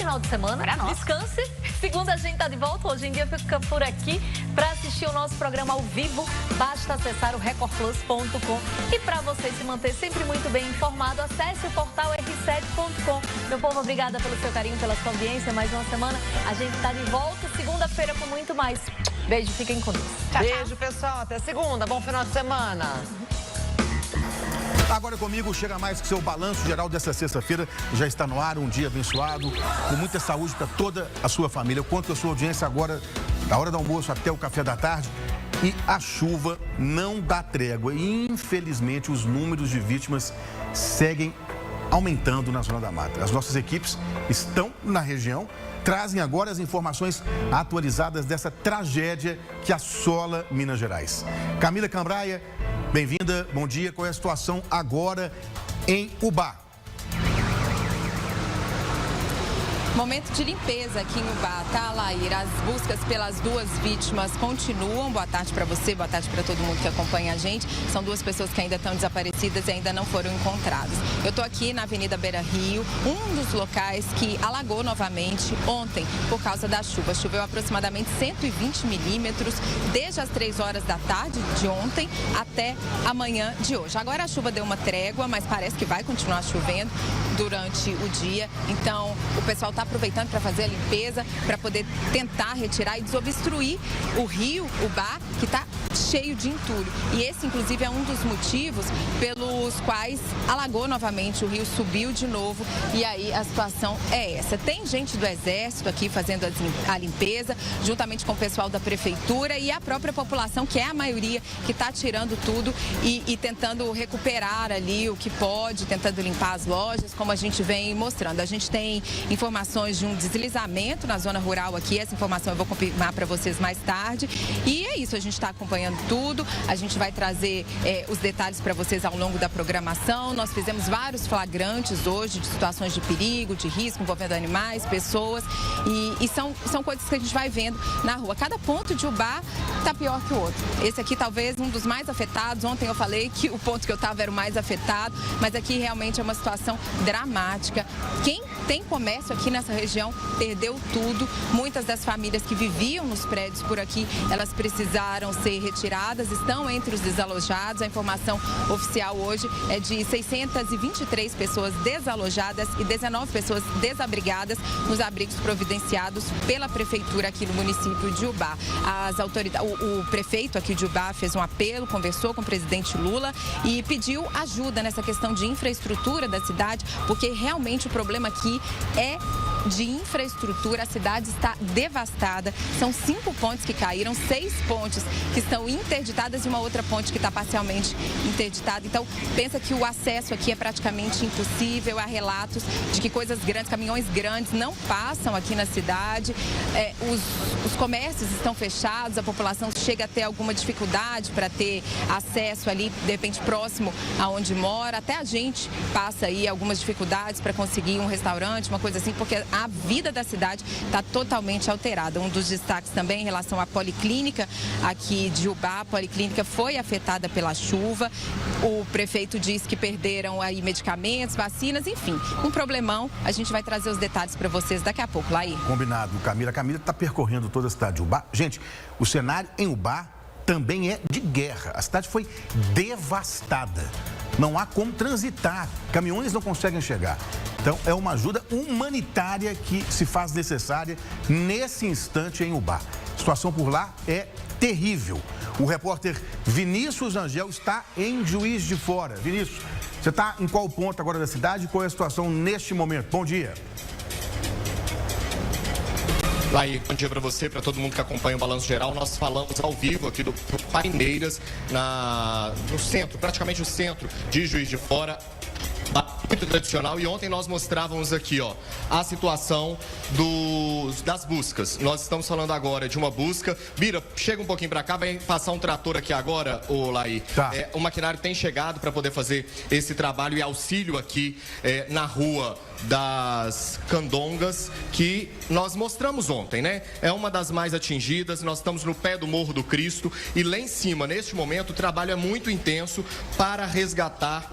final de semana. Descanse. Segunda a gente tá de volta. Hoje em dia fica por aqui. Para assistir o nosso programa ao vivo, basta acessar o recordplus.com. E para você se manter sempre muito bem informado, acesse o portal r7.com. Meu povo, obrigada pelo seu carinho, pela sua audiência. Mais uma semana. A gente tá de volta segunda-feira com muito mais. Beijo, fiquem com Deus. Tchau, beijo, tchau. pessoal. Até segunda. Bom final de semana. Agora comigo, chega mais que seu balanço geral dessa sexta-feira. Já está no ar, um dia abençoado, com muita saúde para toda a sua família. Eu conto com a sua audiência agora, da hora do almoço até o café da tarde. E a chuva não dá trégua. E, infelizmente, os números de vítimas seguem aumentando na Zona da Mata. As nossas equipes estão na região, trazem agora as informações atualizadas dessa tragédia que assola Minas Gerais. Camila Cambraia, bem-vinda, bom dia. Qual é a situação agora em Ubá? Momento de limpeza aqui em Ubá, tá, Laír? As buscas pelas duas vítimas continuam. Boa tarde para você, boa tarde para todo mundo que acompanha a gente. São duas pessoas que ainda estão desaparecidas e ainda não foram encontradas. Eu estou aqui na Avenida Beira Rio, um dos locais que alagou novamente ontem por causa da chuva. Choveu aproximadamente 120 milímetros desde as 3 horas da tarde de ontem até amanhã de hoje. Agora a chuva deu uma trégua, mas parece que vai continuar chovendo durante o dia. Então, o pessoal está aproveitando para fazer a limpeza, para poder tentar retirar e desobstruir o rio Ubá, que está cheio de entulho. E esse, inclusive, é um dos motivos pelos quais alagou novamente, o rio subiu de novo e aí a situação é essa. Tem gente do Exército aqui fazendo a limpeza, juntamente com o pessoal da Prefeitura e a própria população, que é a maioria, que está tirando tudo e tentando recuperar ali o que pode, tentando limpar as lojas, como a gente vem mostrando. A gente tem informações de um deslizamento na zona rural aqui, essa informação eu vou confirmar para vocês mais tarde. E é isso, a gente está acompanhando tudo, a gente vai trazer os detalhes para vocês ao longo da programação. Nós fizemos vários flagrantes hoje de situações de perigo, de risco envolvendo animais, pessoas e são coisas que a gente vai vendo na rua. Cada ponto de Ubá está pior que o outro. Esse aqui talvez um dos mais afetados. Ontem eu falei que o ponto que eu estava era o mais afetado, mas aqui realmente é uma situação dramática. Quem tem comércio aqui nessa região perdeu tudo. Muitas das famílias que viviam nos prédios por aqui, elas precisaram ser retiradas, estão entre os desalojados. A informação oficial hoje é de 623 pessoas desalojadas e 19 pessoas desabrigadas nos abrigos providenciados pela prefeitura aqui no município de Ubá. As autoridades, o prefeito aqui de Ubá fez um apelo, conversou com o presidente Lula e pediu ajuda nessa questão de infraestrutura da cidade, porque realmente o problema aqui é de infraestrutura. A cidade está devastada. São 5 pontes que caíram, 6 pontes que estão interditadas e uma outra ponte que está parcialmente interditada. Então, pensa que o acesso aqui é praticamente impossível. Há relatos de que coisas grandes, caminhões grandes não passam aqui na cidade. Os comércios estão fechados, a população chega a ter alguma dificuldade para ter acesso ali, de repente, próximo aonde mora. Até a gente passa aí algumas dificuldades para conseguir um restaurante, uma coisa assim, porque a vida da cidade está totalmente alterada. Um dos destaques também em relação à policlínica aqui de Ubá. A policlínica foi afetada pela chuva. O prefeito disse que perderam aí medicamentos, vacinas, enfim, um problemão. A gente vai trazer os detalhes para vocês daqui a pouco, Laí. Combinado, Camila. A Camila está percorrendo toda a cidade de Ubá. Gente, o cenário em Ubá também é de guerra. A cidade foi devastada. Não há como transitar. Caminhões não conseguem chegar. Então, é uma ajuda humanitária que se faz necessária nesse instante em Ubá. A situação por lá é terrível. O repórter Vinícius Angel está em Juiz de Fora. Vinícius, você está em qual ponto agora da cidade? Qual é a situação neste momento? Bom dia. Laí, bom dia para você, para todo mundo que acompanha o Balanço Geral. Nós falamos ao vivo aqui do Paineiras, no centro, praticamente o centro de Juiz de Fora. Muito tradicional, e ontem nós mostrávamos aqui, ó, a situação das buscas. Nós estamos falando agora de uma busca. Bira, chega um pouquinho para cá, vai passar um trator aqui agora, ô Laí. Tá. O maquinário tem chegado para poder fazer esse trabalho e auxílio aqui na rua das Candongas, que nós mostramos ontem, né? É uma das mais atingidas, nós estamos no pé do Morro do Cristo e lá em cima, neste momento, o trabalho é muito intenso para resgatar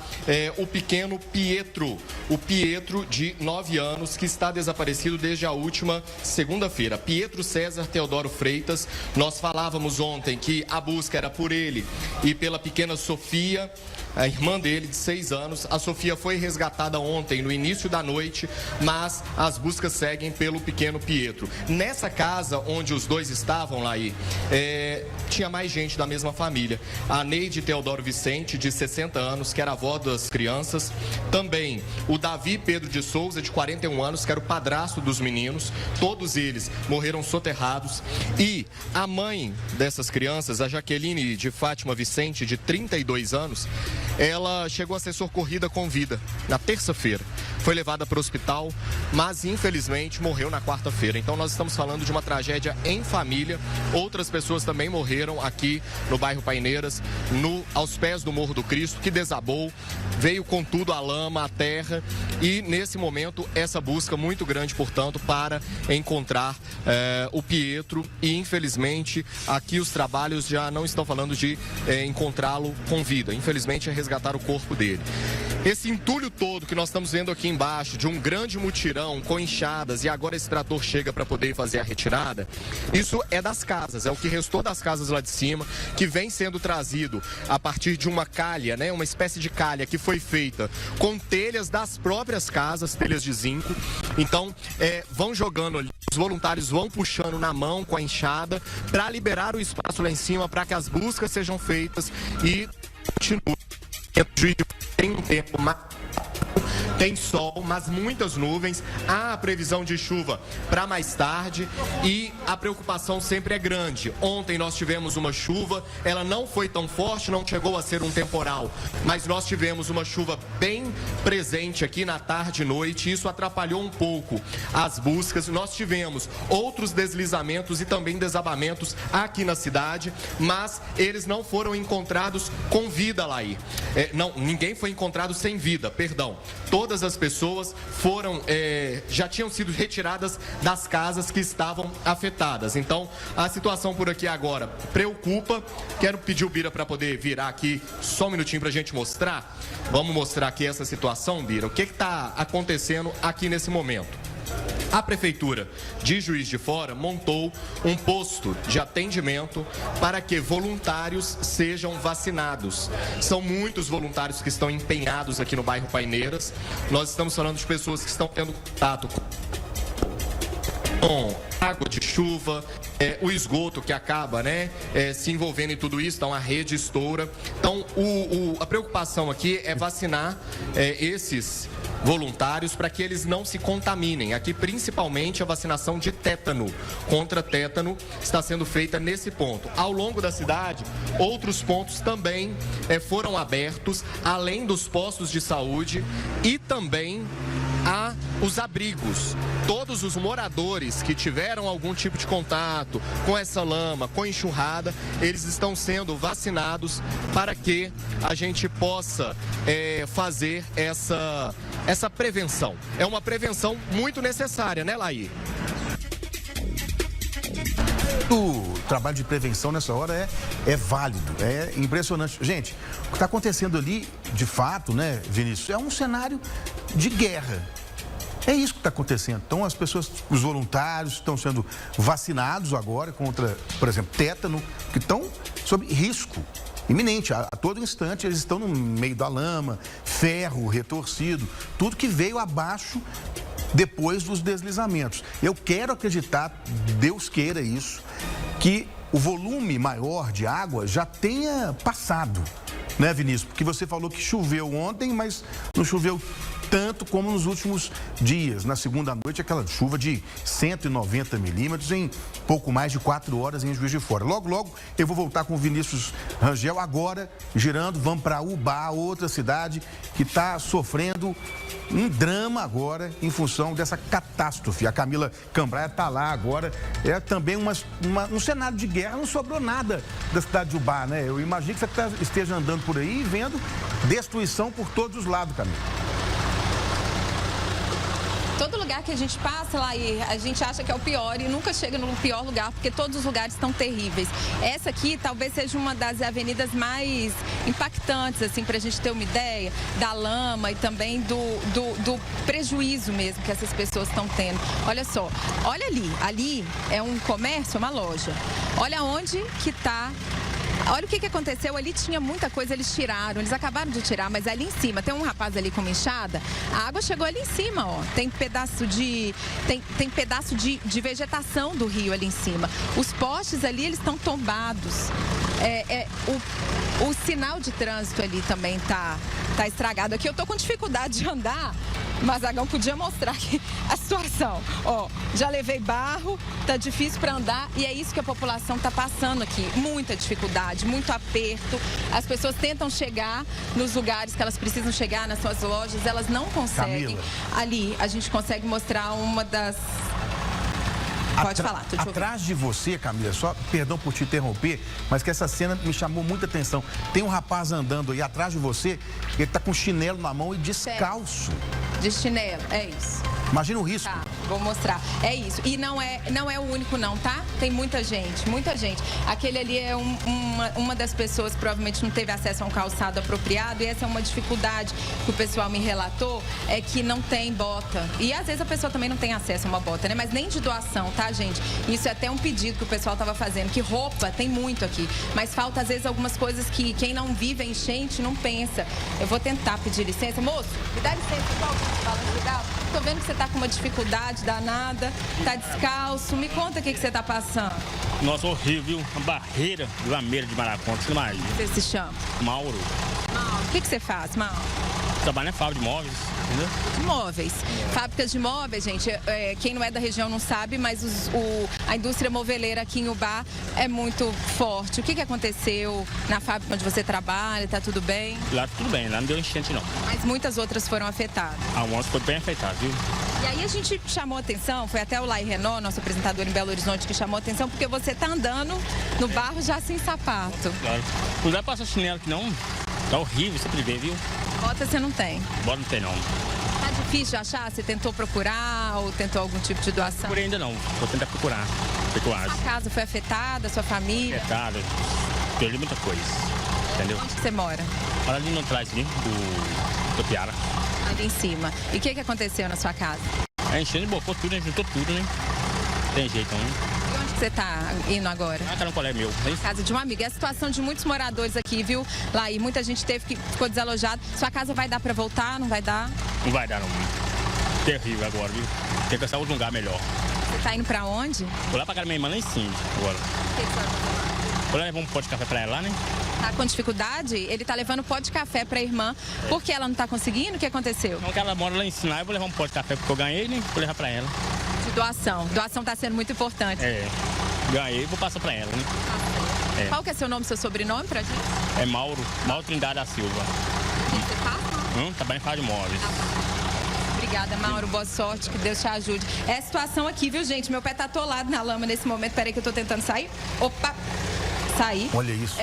o pequeno Pietro, o Pietro de 9 anos, que está desaparecido desde a última segunda-feira. Pietro César Teodoro Freitas, nós falávamos ontem que a busca era por ele e pela pequena Sofia, a irmã dele, de 6 anos. A Sofia foi resgatada ontem, no início da noite, mas as buscas seguem pelo pequeno Pietro. Nessa casa onde os dois estavam, lá tinha mais gente da mesma família. A Neide Teodoro Vicente, de 60 anos, que era avó das crianças. Também o Davi Pedro de Souza, de 41 anos, que era o padrasto dos meninos. Todos eles morreram soterrados. E a mãe dessas crianças, a Jaqueline de Fátima Vicente, de 32 anos, ela chegou a ser socorrida com vida na terça-feira. Foi levada para o hospital, mas infelizmente morreu na quarta-feira. Então nós estamos falando de uma tragédia em família. Outras pessoas também morreram aqui no bairro Paineiras, aos pés do Morro do Cristo, que desabou, veio com tudo a lama, a terra. E nesse momento essa busca muito grande, portanto, para encontrar o Pietro. E infelizmente aqui os trabalhos já não estão falando de encontrá-lo com vida. Infelizmente é resgatar o corpo dele. Esse entulho todo que nós estamos vendo aqui embaixo, de um grande mutirão com enxadas, e agora esse trator chega para poder fazer a retirada, isso é das casas, é o que restou das casas lá de cima, que vem sendo trazido a partir de uma calha, né, uma espécie de calha que foi feita com telhas das próprias casas, telhas de zinco. Então, vão jogando ali, os voluntários vão puxando na mão com a enxada para liberar o espaço lá em cima, para que as buscas sejam feitas e continue. Tem um tempo mais... Tem sol, mas muitas nuvens. Há a previsão de chuva para mais tarde e a preocupação sempre é grande. Ontem nós tivemos uma chuva, ela não foi tão forte, não chegou a ser um temporal, mas nós tivemos uma chuva bem presente aqui na tarde e noite. Isso atrapalhou um pouco as buscas. Nós tivemos outros deslizamentos e também desabamentos aqui na cidade, mas eles não foram encontrados com vida lá aí. Ninguém foi encontrado sem vida, perdão. Todas as pessoas já tinham sido retiradas das casas que estavam afetadas. Então, a situação por aqui agora preocupa. Quero pedir o Bira para poder virar aqui só um minutinho para a gente mostrar. Vamos mostrar aqui essa situação, Bira. O que está acontecendo aqui nesse momento? A Prefeitura de Juiz de Fora montou um posto de atendimento para que voluntários sejam vacinados. São muitos voluntários que estão empenhados aqui no bairro Paineiras. Nós estamos falando de pessoas que estão tendo contato com água de chuva, o esgoto que acaba, se envolvendo em tudo isso, então a rede estoura. Então, a preocupação aqui é vacinar esses voluntários para que eles não se contaminem. Aqui, principalmente, a vacinação de tétano, contra tétano, está sendo feita nesse ponto. Ao longo da cidade, outros pontos também foram abertos, além dos postos de saúde e também os abrigos. Todos os moradores que tiveram algum tipo de contato com essa lama, com enxurrada, eles estão sendo vacinados para que a gente possa fazer essa prevenção. É uma prevenção muito necessária, né, Laí? O trabalho de prevenção nessa hora é válido, é impressionante. Gente, o que está acontecendo ali, de fato, né, Vinícius, é um cenário de guerra. É isso que está acontecendo. Então, os voluntários estão sendo vacinados agora contra, por exemplo, tétano, que estão sob risco iminente. A todo instante eles estão no meio da lama, ferro retorcido, tudo que veio abaixo depois dos deslizamentos. Eu quero acreditar, Deus queira isso, que o volume maior de água já tenha passado, né, Vinícius? Porque você falou que choveu ontem, mas não choveu tanto como nos últimos dias. Na segunda noite, aquela chuva de 190 milímetros em pouco mais de 4 horas em Juiz de Fora. Logo, logo, eu vou voltar com o Vinícius Rangel, agora girando, vamos para Ubá, outra cidade que está sofrendo um drama agora em função dessa catástrofe. A Camila Cambraia está lá agora. É também um cenário de guerra, não sobrou nada da cidade de Ubá, né? Eu imagino que você esteja andando por aí e vendo destruição por todos os lados, Camila. Todo lugar que a gente passa lá e a gente acha que é o pior e nunca chega no pior lugar, porque todos os lugares estão terríveis. Essa aqui talvez seja uma das avenidas mais impactantes, assim, pra gente ter uma ideia da lama e também do prejuízo mesmo que essas pessoas estão tendo. Olha só, olha ali é um comércio, uma loja. Olha onde que tá. Olha o que aconteceu, ali tinha muita coisa, eles tiraram, eles acabaram de tirar, mas ali em cima, tem um rapaz ali com uma enxada, a água chegou ali em cima, ó, tem pedaço de vegetação do rio ali em cima. Os postes ali, eles estão tombados. O sinal de trânsito ali também tá estragado. Aqui eu tô com dificuldade de andar, mas Agão podia mostrar aqui a situação. Ó, já levei barro, tá difícil para andar e é isso que a população tá passando aqui. Muita dificuldade, muito aperto. As pessoas tentam chegar nos lugares que elas precisam chegar, nas suas lojas, elas não conseguem. Camila. Ali a gente consegue mostrar uma das... Pode falar, tô te ouvindo. Atrás de você, Camila, só perdão por te interromper, mas que essa cena me chamou muita atenção. Tem um rapaz andando aí atrás de você, ele tá com chinelo na mão e descalço. De chinelo, é isso. Imagina o risco. Tá, vou mostrar. É isso. E não é o único não, tá? Tem muita gente, muita gente. Aquele ali é uma das pessoas que provavelmente não teve acesso a um calçado apropriado e essa é uma dificuldade que o pessoal me relatou, é que não tem bota. E às vezes a pessoa também não tem acesso a uma bota, né? Mas nem de doação, tá, gente? Isso é até um pedido que o pessoal tava fazendo, que roupa tem muito aqui, mas falta às vezes algumas coisas que quem não vive a enchente não pensa. Eu vou tentar pedir licença. Moço, me dá licença, tô vendo que você tá com uma dificuldade danada, tá descalço. Me conta o que você tá passando. Nossa, horrível. Uma barreira de lameira de Maraconta, você imagina. Você se chama? Mauro. Mauro. O que você faz, Mauro? Trabalho na fábrica de móveis, entendeu? De móveis. Fábricas de móveis, gente, quem não é da região não sabe, mas a indústria moveleira aqui em Ubá é muito forte. O que aconteceu na fábrica onde você trabalha? Tá tudo bem? Lá tudo bem, lá não deu enchente não. Mas muitas outras foram afetadas. Algumas foi bem afetado, viu? E aí a gente chamou atenção, foi até o Lai Renault, nosso apresentador em Belo Horizonte, que chamou atenção, porque você tá andando no barro já sem sapato. Claro. Não dá pra passar chinelo aqui não. Tá horrível, você pode ver, viu? Bota você não tem? Bota não tem não. Tá difícil de achar? Você tentou procurar ou tentou algum tipo de doação? Por ainda não, vou tentar procurar. Sua casa foi afetada, sua família? Afetada, perdi muita coisa, entendeu? Onde você mora? Olha ali no trás, ali, do Piara. Ali em cima. E o que aconteceu na sua casa? É enchendo, bocou tudo, né? Juntou tudo, né? Tem jeito, né? E onde você tá indo agora? Ah, cara, um colega meu. Hein? Casa de um amigo. É a situação de muitos moradores aqui, viu? Lá, e muita gente ficou desalojado. Sua casa vai dar pra voltar? Não vai dar? Não vai dar, não. Terrível agora, viu? Tem que achar outro lugar melhor. Você tá indo pra onde? Vou lá pra casa da minha irmã lá em cima, agora. O que você vai fazer? Vou lá levar um pote de café pra ela lá, né? Tá com dificuldade? Ele tá levando pó de café pra irmã. Por que ela não tá conseguindo? O que aconteceu? Então, que ela mora lá em cima, eu vou levar um pote de café porque eu ganhei, né? Vou levar pra ela. De doação. Doação tá sendo muito importante. É. Ganhei e vou passar pra ela, né? É. Qual que é seu nome, seu sobrenome pra gente? É Mauro Trindade da Silva. O que você faz? Trabalho em fábrica de móveis. Obrigada, Mauro. Boa sorte, que Deus te ajude. É a situação aqui, viu, gente? Meu pé tá atolado na lama nesse momento. Peraí que eu tô tentando sair. Opa! Sair. Olha isso.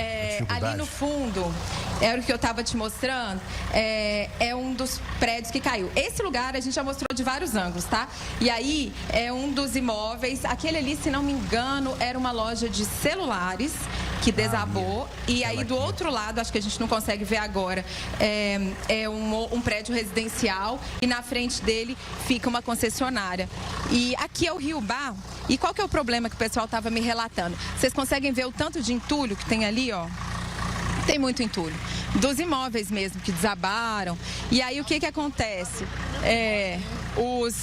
Ali no fundo, era o que eu estava te mostrando, é um dos prédios que caiu. Esse lugar a gente já mostrou de vários ângulos, tá? E aí é um dos imóveis. Aquele ali, se não me engano, era uma loja de celulares que desabou. E aí do outro lado, acho que a gente não consegue ver agora, é um prédio residencial e na frente dele fica uma concessionária. E aqui é o Rio Ubá. E qual que é o problema que o pessoal estava me relatando? Vocês conseguem ver o tanto de entulho que tem ali, ó? Tem muito entulho. Dos imóveis mesmo que desabaram. E aí o que acontece?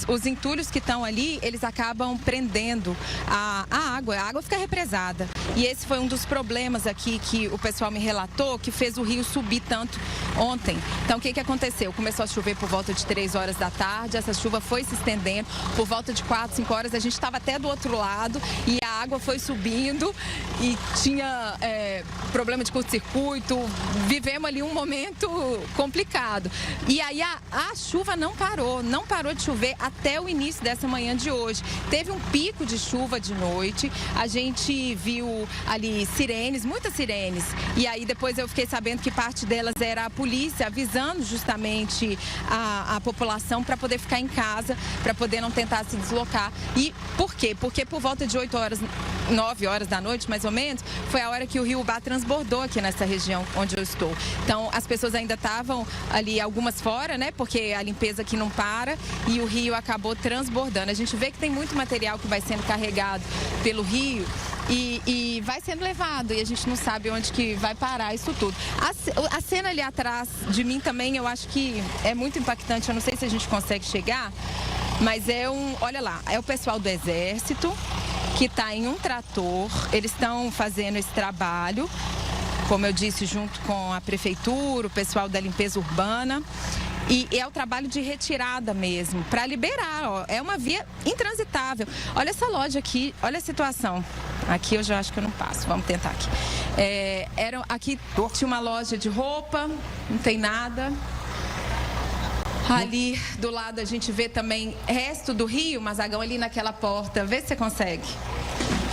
Os entulhos que estão ali, eles acabam prendendo a água fica represada. E esse foi um dos problemas aqui que o pessoal me relatou, que fez o rio subir tanto ontem. Então, o que aconteceu? Começou a chover por volta de 3 horas da tarde, essa chuva foi se estendendo. Por volta de 4, 5 horas, a gente estava até do outro lado e a água foi subindo e tinha problema de curto-circuito. Vivemos ali um momento complicado. E aí a chuva não parou de chover até o início dessa manhã de hoje. Teve um pico de chuva de noite, a gente viu ali sirenes, muitas sirenes. E aí depois eu fiquei sabendo que parte delas era a polícia avisando justamente a população para poder ficar em casa, para poder não tentar se deslocar. E por quê? Porque por volta de 8 horas, 9 horas da noite, mais ou menos, foi a hora que o rio Ubá transbordou aqui nessa região onde eu estou. Então, as pessoas ainda estavam ali, algumas fora, né? Porque a limpeza aqui não para e o rio acabou transbordando. A gente vê que tem muito material que vai sendo carregado pelo rio e vai sendo levado e a gente não sabe onde que vai parar isso tudo. A cena ali atrás de mim também, eu acho que é muito impactante. Eu não sei se a gente consegue chegar, mas olha lá, é o pessoal do Exército que está em um trator, eles estão fazendo esse trabalho, como eu disse, junto com a prefeitura, o pessoal da limpeza urbana. E é o trabalho de retirada mesmo, para liberar, ó. É uma via intransitável. Olha essa loja aqui, olha a situação. Aqui eu já acho que eu não passo, vamos tentar aqui. Aqui tinha uma loja de roupa, não tem nada. Ali do lado a gente vê também resto do rio, Mazagão, ali naquela porta. Vê se você consegue.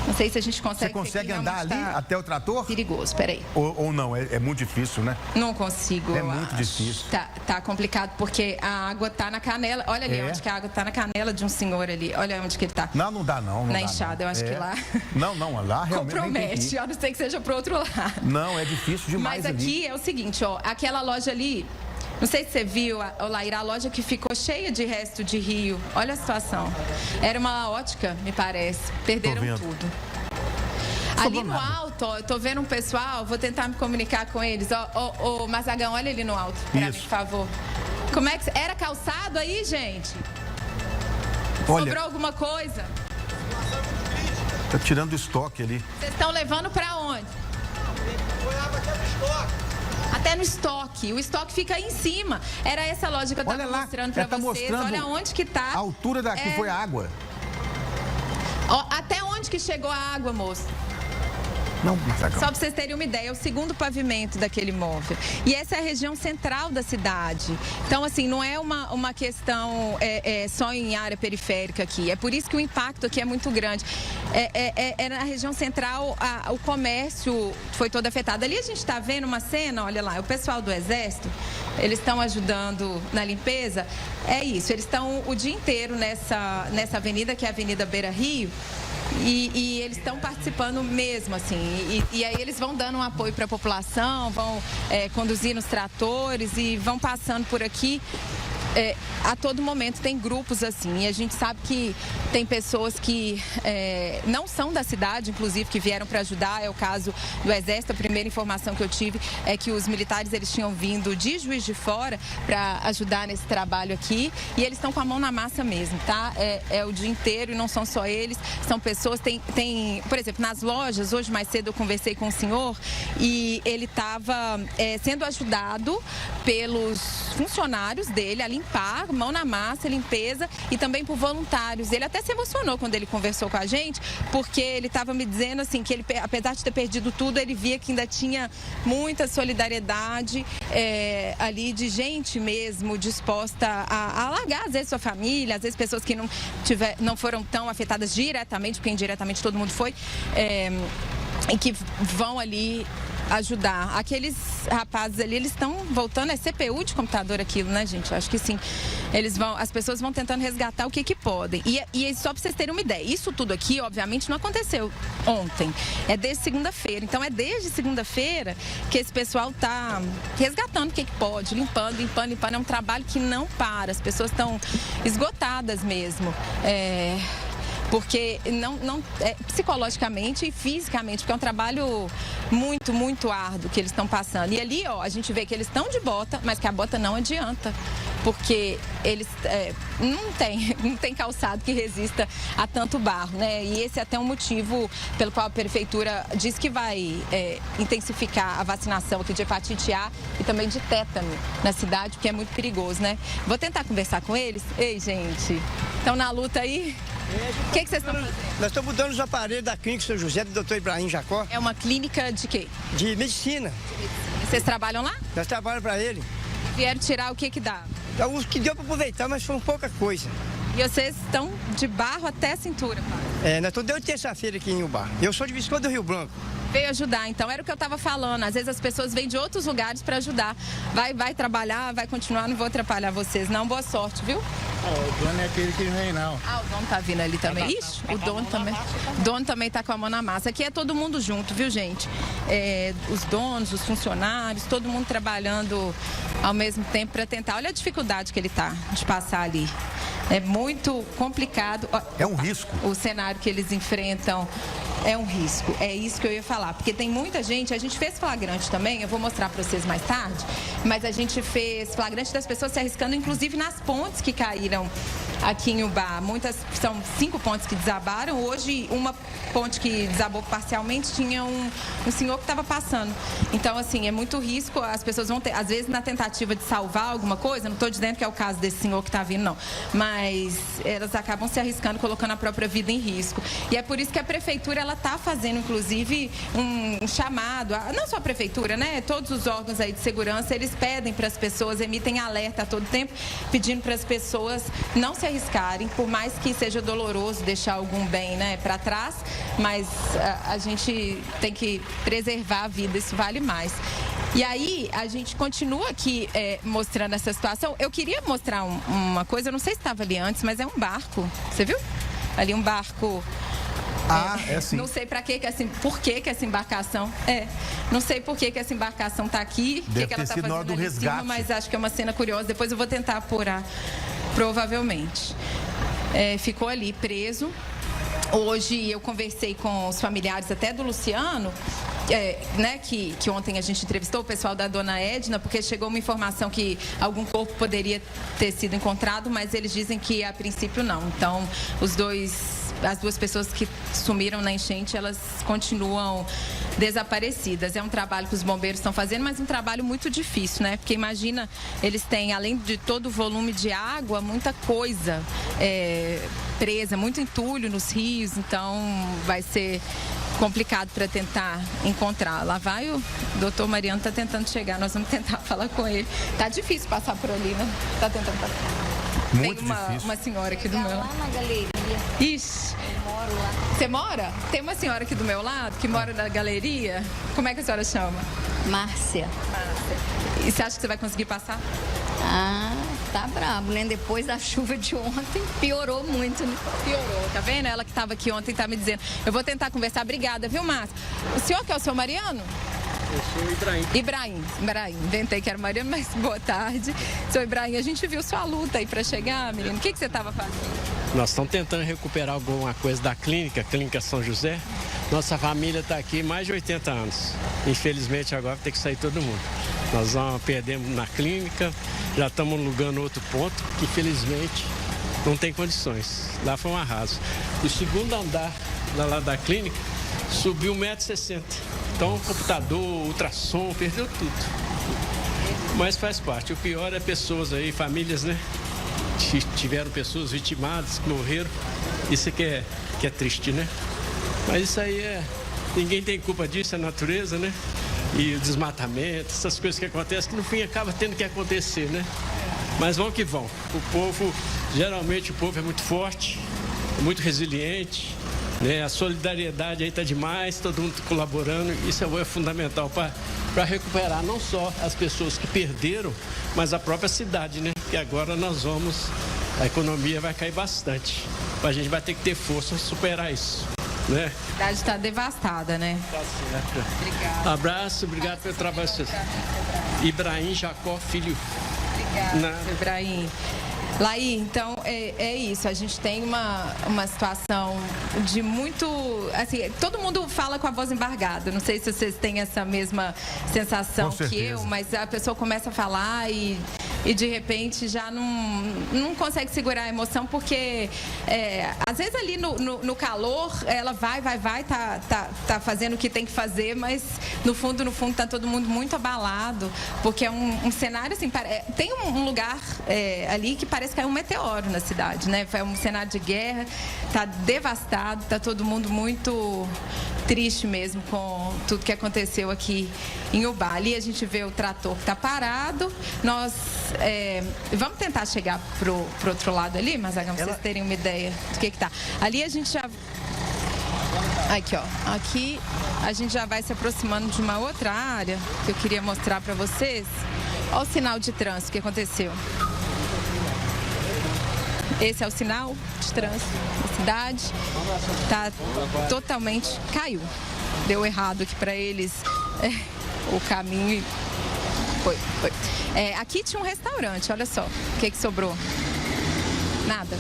Não sei se a gente consegue. Você consegue andar ali até o trator? Perigoso, peraí. Ou não, é muito difícil, né? Não consigo, É muito difícil. Tá complicado, porque a água tá na canela. Olha ali onde que a água tá, na canela de um senhor ali. Olha onde que ele tá. Não dá não. Na enxada, eu acho que lá... Não, lá realmente compromete, a não ser que seja pro outro lado. Não, é difícil demais. Mas aqui é o seguinte, ó, aquela loja ali... Não sei se você viu, Laíra, a loja que ficou cheia de resto de rio. Olha a situação. Era uma ótica, me parece. Perderam tudo. Ali no alto, ó, eu tô vendo um pessoal, vou tentar me comunicar com eles. Ó, Mazagão, olha ali no alto, pra mim, por favor. Como é que... Era calçado aí, gente? Sobrou alguma coisa? Tá tirando o estoque ali. Vocês estão levando pra onde? Foi água até no estoque. Até no estoque. O estoque fica aí em cima. Era essa loja que eu estava mostrando para vocês. Olha onde que tá. A altura daqui foi a água. Ó, até onde que chegou a água, moço? Não, Mazagão. Só para vocês terem uma ideia, é o segundo pavimento daquele imóvel. E essa é a região central da cidade. Então, assim, não é uma questão só em área periférica aqui. É por isso que o impacto aqui é muito grande. Na região central, o comércio foi todo afetado. Ali a gente está vendo uma cena, olha lá, é o pessoal do Exército, eles estão ajudando na limpeza. É isso, eles estão o dia inteiro nessa avenida, que é a Avenida Beira Rio. E eles estão participando mesmo, assim, e aí eles vão dando um apoio para a população, vão conduzindo os tratores e vão passando por aqui. A todo momento tem grupos assim, e a gente sabe que tem pessoas que não são da cidade, inclusive, que vieram para ajudar. É o caso do Exército. A primeira informação que eu tive é que os militares, eles tinham vindo de Juiz de Fora para ajudar nesse trabalho aqui, e eles estão com a mão na massa mesmo, tá? É o dia inteiro, e não são só eles, são pessoas, tem por exemplo, nas lojas, hoje mais cedo eu conversei com um senhor e ele estava sendo ajudado pelos funcionários dele a limpar, mão na massa, limpeza, e também por voluntários. Ele até se emocionou quando ele conversou com a gente, porque ele estava me dizendo assim que ele, apesar de ter perdido tudo, ele via que ainda tinha muita solidariedade ali de gente mesmo disposta a largar, às vezes, sua família, às vezes pessoas que não foram tão afetadas diretamente, porque indiretamente todo mundo foi, e que vão ali ajudar. Aqueles rapazes ali, eles estão voltando, é CPU de computador aquilo, né, gente? Eu acho que sim. As pessoas vão tentando resgatar o que podem. E só para vocês terem uma ideia, isso tudo aqui, obviamente, não aconteceu ontem. É desde segunda-feira. Então, é desde segunda-feira que esse pessoal está resgatando o que pode, limpando. É um trabalho que não para. As pessoas estão esgotadas mesmo. Porque psicologicamente e fisicamente, porque é um trabalho muito, muito árduo que eles estão passando. E ali, ó, a gente vê que eles estão de bota, mas que a bota não adianta. porque eles não tem calçado que resista a tanto barro, né? E esse é até um motivo pelo qual a prefeitura diz que vai intensificar a vacinação aqui de hepatite A e também de tétano na cidade, porque é muito perigoso, né? Vou tentar conversar com eles. Ei, gente, estão na luta aí? O que vocês estão fazendo? Nós estamos mudando os aparelhos da clínica São José do Dr. Ibrahim Jacó. É uma clínica de quê? De medicina. Vocês trabalham lá? Nós trabalhamos para ele. Vieram tirar o que dá? O que deu para aproveitar, mas foi pouca coisa. E vocês estão de barro até a cintura, pai? Nós estamos desde terça-feira aqui em Ubá. Eu sou de Visconde do Rio Branco. Veio ajudar, então era o que eu estava falando. Às vezes as pessoas vêm de outros lugares para ajudar. Vai trabalhar, vai continuar, não vou atrapalhar vocês, não. Boa sorte, viu? O dono é aquele que não vem, não. Ah, o dono tá vindo ali também. Ixi, o dono também. O dono também tá com a mão na massa. Aqui é todo mundo junto, viu, gente? Os donos, os funcionários, todo mundo trabalhando ao mesmo tempo para tentar. Olha a dificuldade que ele tá de passar ali. É muito complicado. É um risco. O cenário que eles enfrentam é um risco. É isso que eu ia falar. Porque tem muita gente, a gente fez flagrante também, eu vou mostrar para vocês mais tarde, mas a gente fez flagrante das pessoas se arriscando, inclusive nas pontes que caíram aqui em Ubá. São 5 pontes que desabaram. Hoje, uma ponte que desabou parcialmente tinha um senhor que estava passando. Então, assim, é muito risco. As pessoas vão ter, às vezes, na tentativa de salvar alguma coisa, não estou dizendo que é o caso desse senhor que está vindo, não, mas elas acabam se arriscando, colocando a própria vida em risco. E é por isso que a prefeitura, ela está fazendo, inclusive, um chamado, não só a prefeitura, né? Todos os órgãos aí de segurança, eles pedem para as pessoas, emitem alerta a todo tempo, pedindo para as pessoas não se arriscarem, por mais que seja doloroso deixar algum bem, né, para trás, mas a gente tem que preservar a vida, isso vale mais. E aí, a gente continua aqui mostrando essa situação. Eu queria mostrar uma coisa, eu não sei se estava ali antes, mas é um barco, você viu? Ali um barco... É sim. Não sei para que assim, por que essa embarcação não sei por que essa embarcação está aqui, o que ela está fazendo ali em cima, mas acho que é uma cena curiosa. Depois eu vou tentar apurar, provavelmente. Ficou ali preso. Hoje eu conversei com os familiares até do Luciano, né, que ontem a gente entrevistou o pessoal da dona Edna, porque chegou uma informação que algum corpo poderia ter sido encontrado, mas eles dizem que a princípio não. Então, as duas pessoas que sumiram na enchente, elas continuam desaparecidas. É um trabalho que os bombeiros estão fazendo, mas um trabalho muito difícil, né? Porque imagina, eles têm, além de todo o volume de água, muita coisa presa, muito entulho nos rios, então vai ser complicado para tentar encontrar. Lá vai o doutor Mariano, está tentando chegar, nós vamos tentar falar com ele. Tá difícil passar por ali, né? Tá tentando passar. Muito Tem uma senhora aqui do meu lado. Lá na galeria. Ixi. Eu moro lá. Você mora? Tem uma senhora aqui do meu lado que mora na galeria. Como é que a senhora chama? Márcia. E você acha que você vai conseguir passar? Tá brabo, né? Depois da chuva de ontem, piorou muito, né? Piorou, tá vendo? Ela que estava aqui ontem tá me dizendo. Eu vou tentar conversar. Obrigada, viu, Márcia? O senhor que é o seu Mariano? Eu sou Ibrahim. Ibrahim. Inventei que era Mariano, mas boa tarde. Seu Ibrahim, a gente viu sua luta aí para chegar, menino. O que você estava fazendo? Nós estamos tentando recuperar alguma coisa da clínica São José. Nossa família está aqui mais de 80 anos. Infelizmente agora vai ter que sair todo mundo. Nós perdemos na clínica, já estamos alugando outro ponto, que infelizmente não tem condições. Lá foi um arraso. O segundo andar lá da clínica subiu 1,60 m. Então, computador, ultrassom, perdeu tudo. Mas faz parte. O pior é pessoas aí, famílias, né? Tiveram pessoas vitimadas, que morreram. Isso que é triste, né? Mas isso aí ninguém tem culpa disso, é a natureza, né? E o desmatamento, essas coisas que acontecem, que no fim acaba tendo que acontecer, né? Mas vão que vão. O povo, geralmente o povo é muito forte, muito resiliente, né? A solidariedade aí está demais, todo mundo colaborando. Isso é fundamental para recuperar não só as pessoas que perderam, mas a própria cidade, né? Porque agora a economia vai cair bastante. A gente vai ter que ter força para superar isso, né? A cidade está devastada, né? Tá certo. Obrigada. Abraço, obrigado pelo trabalho. Ibrahim Jacó Filho. Obrigada, Ibrahim. Laí, então é isso, a gente tem uma situação de muito, assim, todo mundo fala com a voz embargada, não sei se vocês têm essa mesma sensação que eu, mas a pessoa começa a falar e e de repente já não consegue segurar a emoção, porque às vezes ali no calor ela vai, tá fazendo o que tem que fazer, mas no fundo tá todo mundo muito abalado, porque é um cenário assim, tem um lugar ali que parece que é um meteoro na cidade, né? Foi um cenário de guerra, tá devastado, tá todo mundo muito triste mesmo com tudo que aconteceu aqui em Ubá. Ali a gente vê o trator que está parado. Nós vamos tentar chegar pro outro lado ali, mas para vocês terem uma ideia do que tá. Ali a gente já... Aqui, ó. Aqui a gente já vai se aproximando de uma outra área que eu queria mostrar para vocês. Olha o sinal de trânsito que aconteceu. Esse é o sinal de trânsito da cidade. Tá totalmente... Caiu. Deu errado aqui para eles o caminho. Foi. Aqui tinha um restaurante, olha só. O que sobrou? Nada.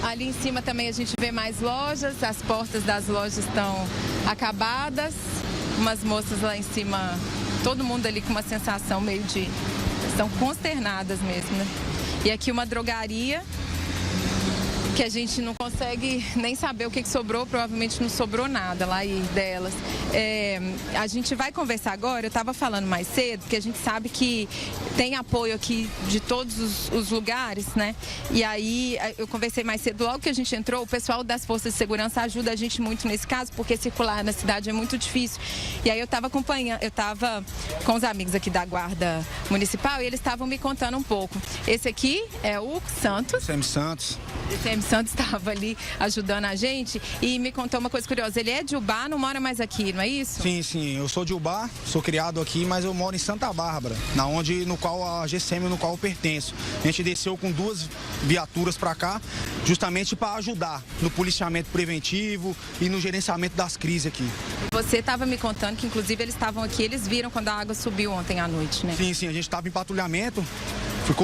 Ali em cima também a gente vê mais lojas. As portas das lojas estão acabadas. Umas moças lá em cima, todo mundo ali com uma sensação meio de... Estão consternadas mesmo, né? E aqui uma drogaria que a gente não consegue nem saber o que sobrou, provavelmente não sobrou nada lá delas. A gente vai conversar agora, eu estava falando mais cedo, que a gente sabe que tem apoio aqui de todos os lugares, né? E aí eu conversei mais cedo, logo que a gente entrou, o pessoal das forças de segurança ajuda a gente muito nesse caso, porque circular na cidade é muito difícil. E aí eu estava acompanhando, eu estava com os amigos aqui da Guarda Municipal e eles estavam me contando um pouco. Esse aqui é o Santos. Sam Santos. O Santos estava ali ajudando a gente e me contou uma coisa curiosa. Ele é de Ubá, não mora mais aqui, não é isso? Sim. Eu sou de Ubá, sou criado aqui, mas eu moro em Santa Bárbara, no qual a GCM, no qual eu pertenço. A gente desceu com 2 viaturas para cá, justamente para ajudar no policiamento preventivo e no gerenciamento das crises aqui. Você estava me contando que, inclusive, eles estavam aqui, eles viram quando a água subiu ontem à noite, né? Sim, a gente estava em patrulhamento.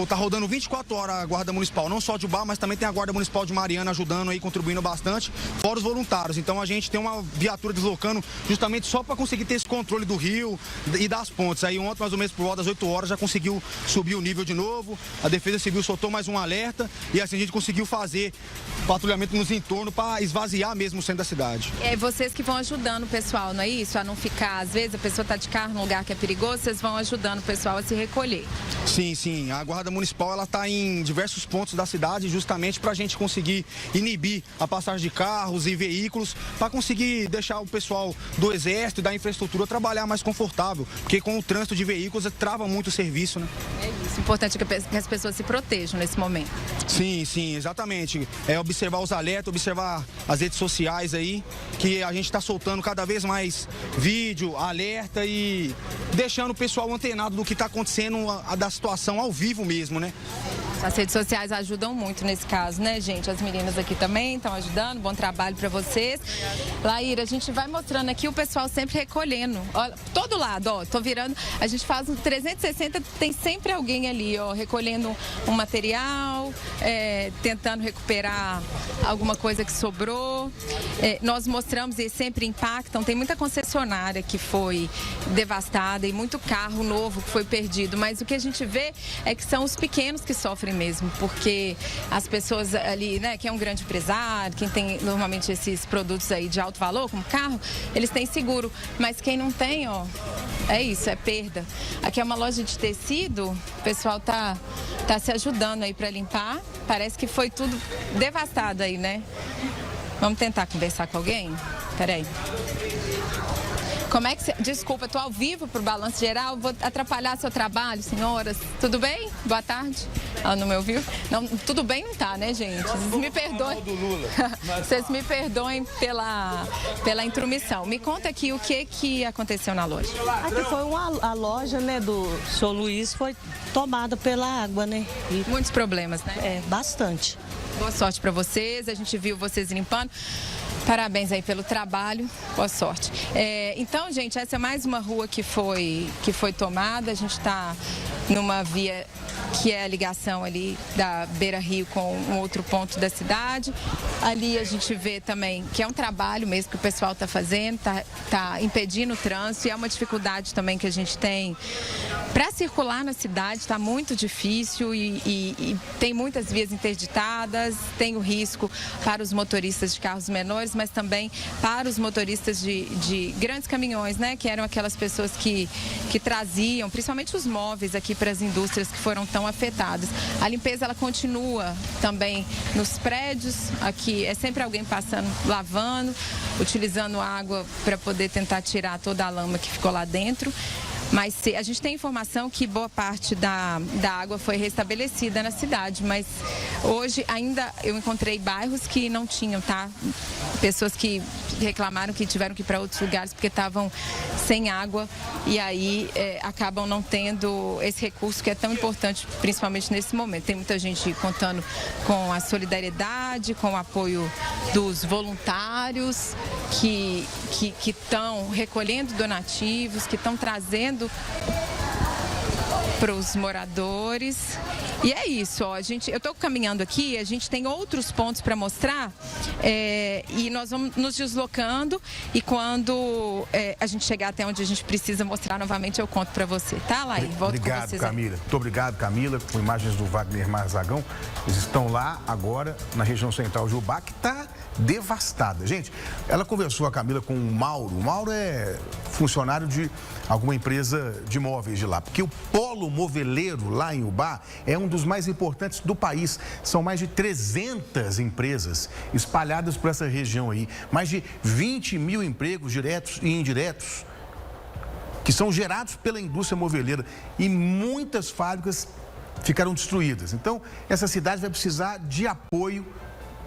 Tá rodando 24 horas a Guarda Municipal, não só de Ubá, mas também tem a Guarda Municipal de Mariana ajudando aí, contribuindo bastante, fora os voluntários. Então a gente tem uma viatura deslocando justamente só para conseguir ter esse controle do rio e das pontes. Aí ontem, mais ou menos por volta das 8 horas, já conseguiu subir o nível de novo, a Defesa Civil soltou mais um alerta e assim a gente conseguiu fazer patrulhamento nos entornos para esvaziar mesmo o centro da cidade. É vocês que vão ajudando o pessoal, não é isso? A não ficar, às vezes a pessoa está de carro num lugar que é perigoso, vocês vão ajudando o pessoal a se recolher. Sim. A Guarda Municipal ela está em diversos pontos da cidade justamente para a gente conseguir inibir a passagem de carros e veículos, para conseguir deixar o pessoal do Exército e da infraestrutura trabalhar mais confortável, porque com o trânsito de veículos trava muito o serviço, né? É isso, importante que as pessoas se protejam nesse momento. Sim, exatamente. Observar os alertas, observar as redes sociais aí, que a gente está soltando cada vez mais vídeo, alerta e deixando o pessoal antenado do que está acontecendo, da situação ao vivo mesmo, né? As redes sociais ajudam muito nesse caso, né, gente? As meninas aqui também estão ajudando, bom trabalho para vocês. Laíra, a gente vai mostrando aqui o pessoal sempre recolhendo. Olha, todo lado, ó, tô virando, a gente faz um 360, tem sempre alguém ali, ó, recolhendo um material, tentando recuperar alguma coisa que sobrou. Nós mostramos e sempre impactam, tem muita concessionária que foi devastada e muito carro novo que foi perdido, mas o que a gente vê é que são os pequenos que sofrem mesmo, porque as pessoas ali, né, quem é um grande empresário, quem tem normalmente esses produtos aí de alto valor, como carro, eles têm seguro, mas quem não tem, ó, é isso, é perda. Aqui é uma loja de tecido, o pessoal tá se ajudando aí para limpar, parece que foi tudo devastado aí, né? Vamos tentar conversar com alguém? Peraí. Como é que você... Desculpa, eu tô ao vivo pro Balanço Geral, vou atrapalhar seu trabalho, senhoras. Tudo bem? Boa tarde. Ah, não me ouviu? Não, tudo bem não tá, né, gente? Vocês me perdoem. Vocês me perdoem pela intromissão. Me conta aqui o que aconteceu na loja. Aqui foi a loja, né, do Sr. Luiz, foi tomada pela água, né? E... Muitos problemas, né? Bastante. Boa sorte para vocês, a gente viu vocês limpando. Parabéns aí pelo trabalho, boa sorte. Então, gente, essa é mais uma rua que foi tomada, a gente está numa via que é a ligação ali da Beira-Rio com um outro ponto da cidade. Ali a gente vê também que é um trabalho mesmo que o pessoal está fazendo, está impedindo o trânsito, e é uma dificuldade também que a gente tem para circular na cidade, está muito difícil e tem muitas vias interditadas, tem o risco para os motoristas de carros menores, mas também para os motoristas de grandes caminhões, né, que eram aquelas pessoas que traziam, principalmente os móveis aqui para as indústrias que foram tão afetadas. A limpeza, ela continua também nos prédios, aqui é sempre alguém passando, lavando, utilizando água para poder tentar tirar toda a lama que ficou lá dentro. Mas a gente tem informação que boa parte da água foi restabelecida na cidade, mas hoje ainda eu encontrei bairros que não tinham, tá? Pessoas que reclamaram que tiveram que ir para outros lugares porque estavam sem água e aí acabam não tendo esse recurso que é tão importante, principalmente nesse momento. Tem muita gente contando com a solidariedade, com o apoio dos voluntários que estão recolhendo donativos, que estão trazendo para os moradores. E é isso, ó, eu estou caminhando aqui, a gente tem outros pontos para mostrar e nós vamos nos deslocando e quando a gente chegar até onde a gente precisa mostrar novamente, eu conto para você, tá, Laí? Volto obrigado, com vocês Camila. Muito obrigado, Camila, com imagens do Wagner Marzagão. Eles estão lá agora na região central de Ubá, que está devastada. Gente, ela conversou, a Camila, com o Mauro. O Mauro é funcionário de alguma empresa de móveis de lá, porque o polo moveleiro lá em Ubá é um dos mais importantes do país. São mais de 300 empresas espalhadas por essa região aí. Mais de 20 mil empregos diretos e indiretos que são gerados pela indústria moveleira e muitas fábricas ficaram destruídas. Então, essa cidade vai precisar de apoio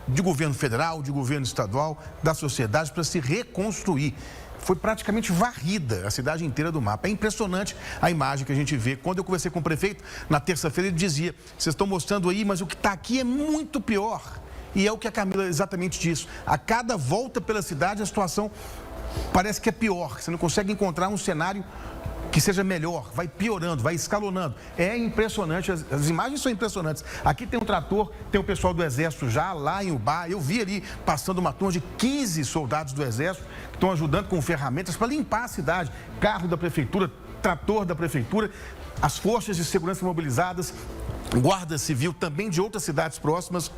de governo federal, de governo estadual, da sociedade para se reconstruir. Foi praticamente varrida a cidade inteira do mapa. É impressionante a imagem que a gente vê. Quando eu conversei com o prefeito, na terça-feira, ele dizia: vocês estão mostrando aí, mas o que está aqui é muito pior. E é o que a Camila exatamente disse. A cada volta pela cidade, a situação parece que é pior. Você não consegue encontrar um cenário que seja melhor, vai piorando, vai escalonando. É impressionante, as imagens são impressionantes. Aqui tem um trator, tem o pessoal do Exército já lá em Ubá. Eu vi ali passando uma turma de 15 soldados do Exército que estão ajudando com ferramentas para limpar a cidade. Carro da prefeitura, trator da prefeitura, as forças de segurança mobilizadas, Guarda Civil também de outras cidades próximas.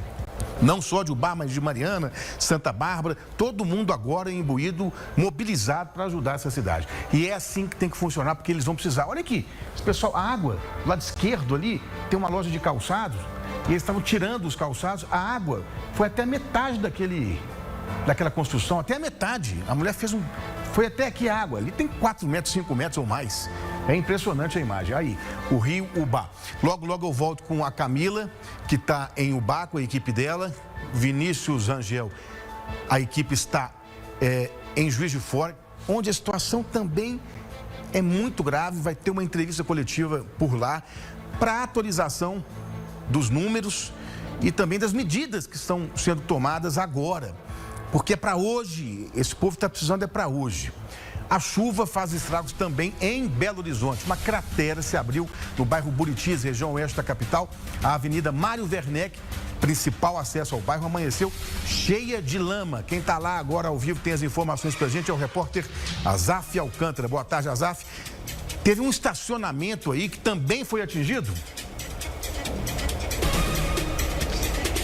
Não só de Ubá, mas de Mariana, Santa Bárbara, todo mundo agora imbuído, mobilizado para ajudar essa cidade. E é assim que tem que funcionar, porque eles vão precisar. Olha aqui, esse pessoal, a água, do lado esquerdo ali, tem uma loja de calçados, e eles estavam tirando os calçados, a água foi até a metade daquela construção, até a metade. A mulher foi até aqui a água, ali tem 4 metros, 5 metros ou mais. É impressionante a imagem. Aí, o rio Ubá. Logo, logo eu volto com a Camila, que está em Ubá, com a equipe dela. Vinícius Rangel, a equipe está em Juiz de Fora, onde a situação também é muito grave. Vai ter uma entrevista coletiva por lá para atualização dos números e também das medidas que estão sendo tomadas agora. Porque é para hoje, esse povo está precisando, é para hoje. A chuva faz estragos também em Belo Horizonte. Uma cratera se abriu no bairro Buritis, região oeste da capital. A avenida Mário Werneck, principal acesso ao bairro, amanheceu cheia de lama. Quem está lá agora ao vivo tem as informações para a gente, é o repórter Azaf Alcântara. Boa tarde, Azaf. Teve um estacionamento aí que também foi atingido?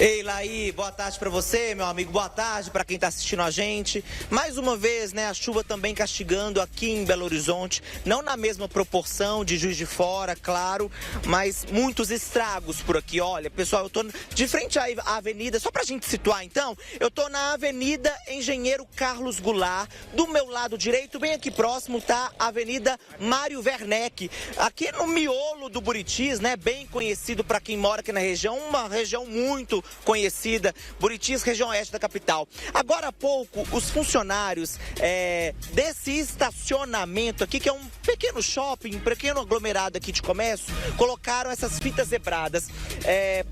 Ei, Laí, boa tarde para você, meu amigo, boa tarde para quem está assistindo a gente. Mais uma vez, né, a chuva também castigando aqui em Belo Horizonte, não na mesma proporção de Juiz de Fora, claro, mas muitos estragos por aqui. Olha, pessoal, eu tô de frente à avenida, só pra gente situar então, eu tô na Avenida Engenheiro Carlos Goulart, do meu lado direito, bem aqui próximo, tá a Avenida Mário Werneck, aqui no miolo do Buritis, né, bem conhecido para quem mora aqui na região, uma região muito conhecida, Buritis, região oeste da capital. Agora há pouco, os funcionários desse estacionamento aqui, que é um pequeno shopping, um pequeno aglomerado aqui de comércio, colocaram essas fitas zebradas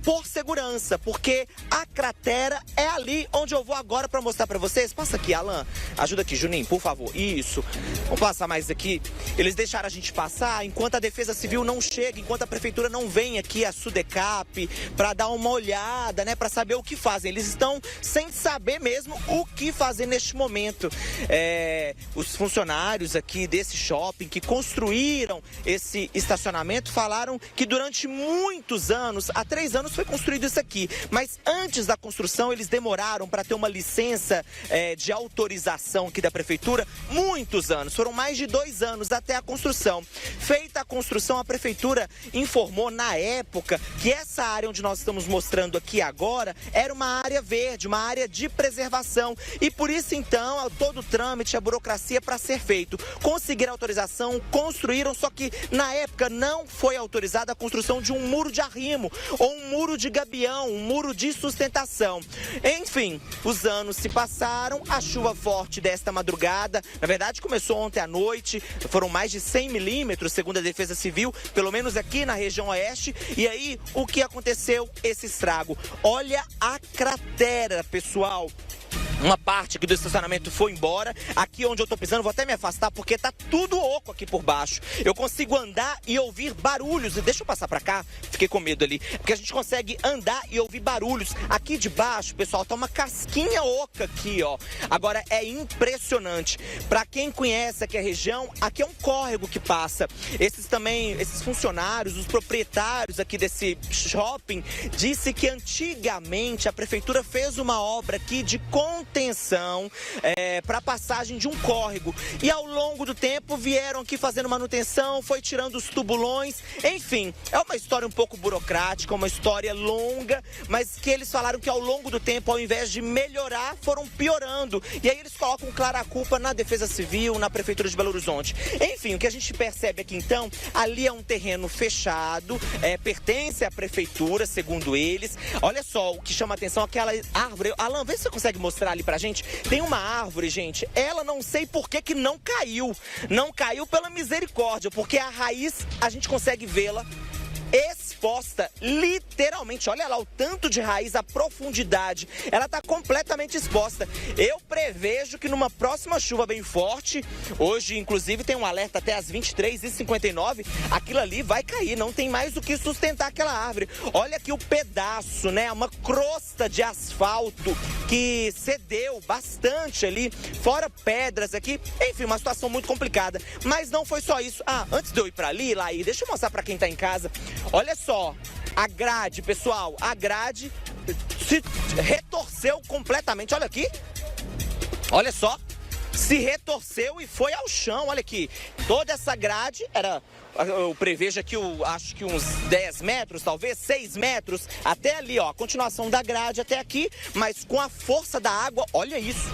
por segurança, porque a cratera é ali onde eu vou agora para mostrar para vocês. Passa aqui, Alan. Ajuda aqui, Juninho, por favor. Isso. Vamos passar mais aqui. Eles deixaram a gente passar enquanto a Defesa Civil não chega, enquanto a Prefeitura não vem aqui, a Sudecap, para dar uma olhada, né, para saber o que fazem. Eles estão sem saber mesmo o que fazer neste momento. Os funcionários aqui desse shopping que construíram esse estacionamento falaram que durante muitos anos, há 3 anos foi construído isso aqui, mas antes da construção eles demoraram para ter uma licença de autorização aqui da Prefeitura, muitos anos, foram mais de 2 anos até a construção. Feita a construção, a Prefeitura informou na época que essa área onde nós estamos mostrando aqui agora era uma área verde, uma área de preservação, e por isso então todo o trâmite, a burocracia para ser feito. Conseguiram autorização, construíram, só que na época não foi autorizada a construção de um muro de arrimo ou um muro de gabião, um muro de sustentação. Enfim, os anos se passaram, a chuva forte desta madrugada, na verdade começou ontem à noite, foram mais de 100 milímetros, segundo a Defesa Civil, pelo menos aqui na região oeste. E aí, o que aconteceu? Esse estrago. Olha a cratera, pessoal. Uma parte aqui do estacionamento foi embora. Aqui onde eu tô pisando, vou até me afastar porque tá tudo oco aqui por baixo. Eu consigo andar e ouvir barulhos. E deixa eu passar pra cá, fiquei com medo ali. Porque a gente consegue andar e ouvir barulhos. Aqui de baixo, pessoal, tá uma casquinha oca aqui, ó. Agora é impressionante. Pra quem conhece aqui a região, aqui é um córrego que passa. Esses funcionários, os proprietários aqui desse shopping, disse que antigamente a prefeitura fez uma obra aqui de contenção para passagem de um córrego, e ao longo do tempo vieram aqui fazendo manutenção, foi tirando os tubulões, enfim, é uma história um pouco burocrática, uma história longa, mas que eles falaram que ao longo do tempo, ao invés de melhorar, foram piorando, e aí eles colocam clara a culpa na Defesa Civil, na Prefeitura de Belo Horizonte. Enfim, o que a gente percebe aqui então, ali é um terreno fechado, pertence à Prefeitura, segundo eles. Olha só, o que chama a atenção, aquela árvore. Alan, vê se você consegue mostrar ali pra gente. Tem uma árvore, gente, ela não sei por que não caiu. Não caiu pela misericórdia, porque a raiz a gente consegue vê-la exposta, literalmente. Olha lá o tanto de raiz, a profundidade, ela tá completamente exposta. Eu prevejo que numa próxima chuva bem forte, hoje inclusive tem um alerta até às 23h59, aquilo ali vai cair, não tem mais o que sustentar aquela árvore. Olha aqui o pedaço, né, uma crosta de asfalto que cedeu bastante ali, fora pedras aqui, enfim, uma situação muito complicada. Mas não foi só isso. Antes de eu ir pra ali, Laí, deixa eu mostrar pra quem tá em casa. Olha só, a grade, pessoal, a grade se retorceu completamente. Olha aqui, olha só, se retorceu e foi ao chão. Olha aqui, toda essa grade era, eu prevejo aqui, acho que uns 10 metros, talvez 6 metros, até ali, ó, a continuação da grade até aqui, mas com a força da água, olha isso.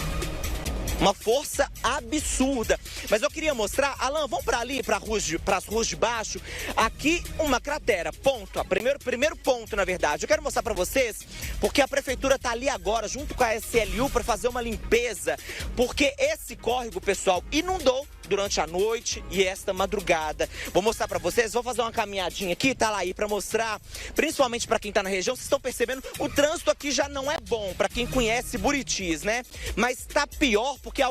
Uma força absurda. Mas eu queria mostrar, Alan, vamos para ali, para as ruas de baixo. Aqui uma cratera, ponto. Primeiro ponto, na verdade. Eu quero mostrar para vocês, porque a prefeitura tá ali agora, junto com a SLU, para fazer uma limpeza. Porque esse córrego, pessoal, inundou durante a noite e esta madrugada. Vou mostrar pra vocês, vou fazer uma caminhadinha aqui, tá lá aí, pra mostrar, principalmente pra quem tá na região. Vocês estão percebendo, o trânsito aqui já não é bom pra quem conhece Buritis, né? Mas tá pior porque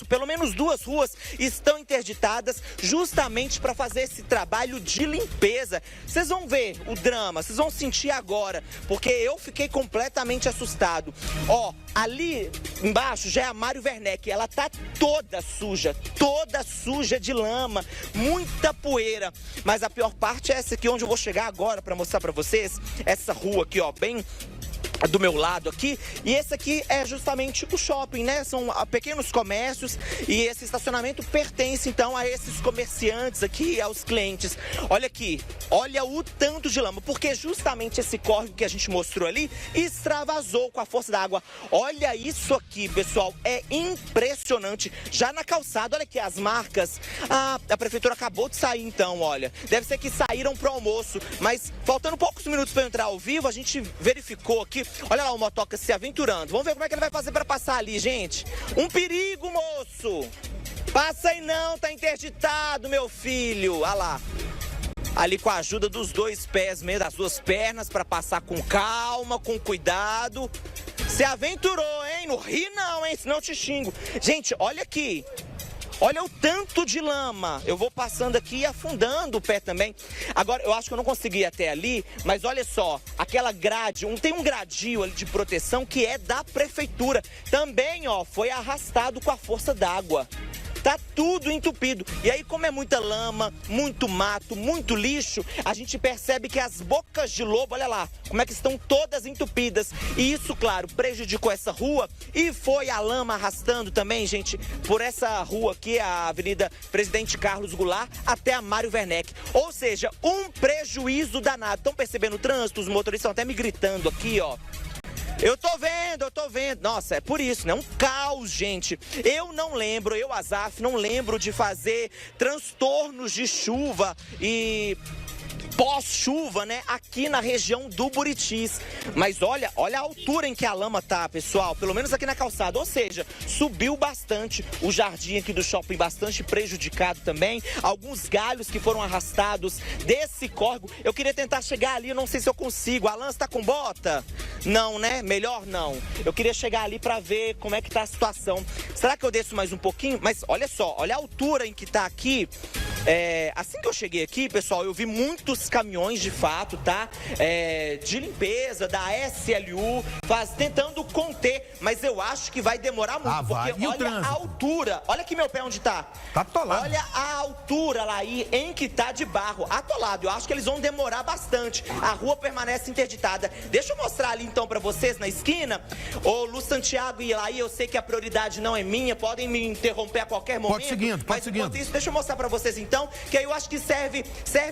pelo menos 2 ruas estão interditadas justamente pra fazer esse trabalho de limpeza. Vocês vão ver o drama, vocês vão sentir agora, porque eu fiquei completamente assustado. Ó, ali embaixo já é a Mário Werneck, ela tá toda suja de lama, muita poeira. Mas a pior parte é essa aqui, onde eu vou chegar agora para mostrar para vocês. Essa rua aqui, ó, bem do meu lado aqui, e esse aqui é justamente o shopping, né? São pequenos comércios e esse estacionamento pertence então a esses comerciantes aqui, aos clientes. Olha aqui, olha o tanto de lama, porque justamente esse córrego que a gente mostrou ali extravasou com a força da água. Olha isso aqui, pessoal, é impressionante. Já na calçada, olha aqui as marcas. A prefeitura acabou de sair então, olha. Deve ser que saíram pro almoço, mas faltando poucos minutos para entrar ao vivo, a gente verificou aqui Olha lá o motoca se aventurando. Vamos ver como é que ele vai fazer para passar ali, gente. Um perigo, moço. Passa aí não, tá interditado, meu filho. Olha lá. Ali com a ajuda dos dois pés, meio das duas pernas, para passar com calma, com cuidado. Se aventurou, hein? Não ri não, hein? Senão eu te xingo. Gente, olha aqui. Olha o tanto de lama. Eu vou passando aqui e afundando o pé também. Agora, eu acho que eu não consegui ir até ali, mas olha só, aquela grade, tem um gradil ali de proteção que é da prefeitura. Também, ó, foi arrastado com a força d'água. Tá tudo entupido. E aí, como é muita lama, muito mato, muito lixo, a gente percebe que as bocas de lobo, olha lá, como é que estão todas entupidas. E isso, claro, prejudicou essa rua e foi a lama arrastando também, gente, por essa rua aqui, a Avenida Presidente Carlos Goulart, até a Mário Werneck. Ou seja, um prejuízo danado. Estão percebendo o trânsito? Os motoristas estão até me gritando aqui, ó. Eu tô vendo. Nossa, é por isso, né? Um caos, gente. Eu não lembro, Azaf, não lembro de fazer transtornos de chuva e pós-chuva, né? Aqui na região do Buritis. Mas olha a altura em que a lama tá, pessoal. Pelo menos aqui na calçada. Ou seja, subiu bastante. O jardim aqui do shopping bastante prejudicado também. Alguns galhos que foram arrastados desse córrego. Eu queria tentar chegar ali, eu não sei se eu consigo. Alan, você tá com bota? Não, né? Melhor não. Eu queria chegar ali pra ver como é que tá a situação. Será que eu desço mais um pouquinho? Mas olha só, olha a altura em que tá aqui. Assim que eu cheguei aqui, pessoal, eu vi muitos caminhões de fato, tá? De limpeza, da SLU, tentando conter, mas eu acho que vai demorar muito, porque olha a altura, olha aqui meu pé onde tá. Tá atolado. Olha a altura lá aí em que tá de barro, atolado. Eu acho que eles vão demorar bastante. A rua permanece interditada. Deixa eu mostrar ali então pra vocês na esquina. Ô, Lu Santiago e Laí, eu sei que a prioridade não é minha, podem me interromper a qualquer momento. Pode seguindo. Enquanto isso, deixa eu mostrar pra vocês então, que aí eu acho que serve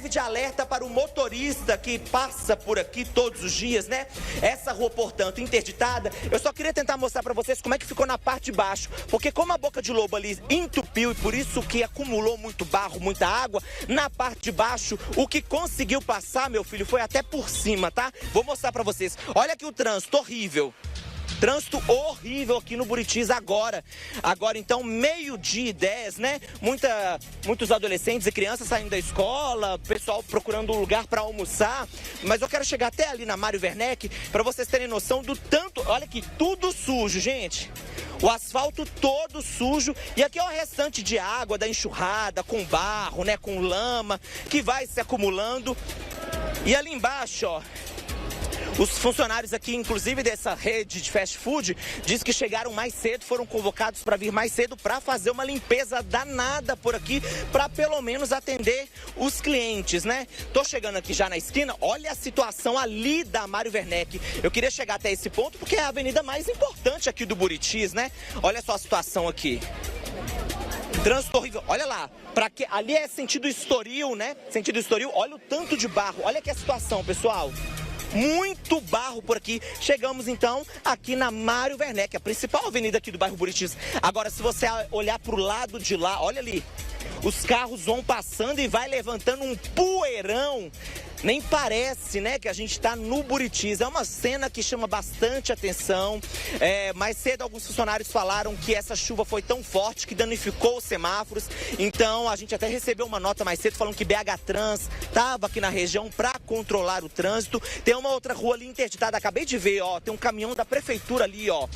de alerta para o motorista que passa por aqui todos os dias, né? Essa rua, portanto, interditada. Eu só queria tentar mostrar pra vocês como é que ficou na parte de baixo, porque como a boca de lobo ali entupiu e por isso que acumulou muito barro, muita água, na parte de baixo, o que conseguiu passar, meu filho, foi até por cima, tá? Vou mostrar pra vocês. Olha aqui o trânsito, horrível. Trânsito horrível aqui no Buritis agora. Agora, então, 12:10, né? Muitos adolescentes e crianças saindo da escola, pessoal procurando um lugar para almoçar. Mas eu quero chegar até ali na Mário Werneck para vocês terem noção do tanto... Olha aqui, tudo sujo, gente. O asfalto todo sujo. E aqui é o restante de água da enxurrada, com barro, né? Com lama, que vai se acumulando. E ali embaixo, ó... Os funcionários aqui, inclusive dessa rede de fast food, diz que chegaram mais cedo, foram convocados para vir mais cedo para fazer uma limpeza danada por aqui, para pelo menos atender os clientes, né? Tô chegando aqui já na esquina, olha a situação ali da Mário Werneck. Eu queria chegar até esse ponto porque é a avenida mais importante aqui do Buritis, né? Olha só a situação aqui. Trânsito horrível, olha lá, ali é sentido Estoril, né? Sentido Estoril, olha o tanto de barro, olha aqui a situação, pessoal. Muito barro por aqui. Chegamos então aqui na Mário Werneck, a principal avenida aqui do bairro Buritis. Agora, se você olhar pro lado de lá, olha ali. Os carros vão passando e vai levantando um poeirão. Nem parece, né, que a gente está no Buritis. É uma cena que chama bastante atenção. Mais cedo, alguns funcionários falaram que essa chuva foi tão forte que danificou os semáforos. Então, a gente até recebeu uma nota mais cedo falando que BH Trans estava aqui na região para controlar o trânsito. Tem uma outra rua ali interditada. Acabei de ver, ó, tem um caminhão da prefeitura ali, ó.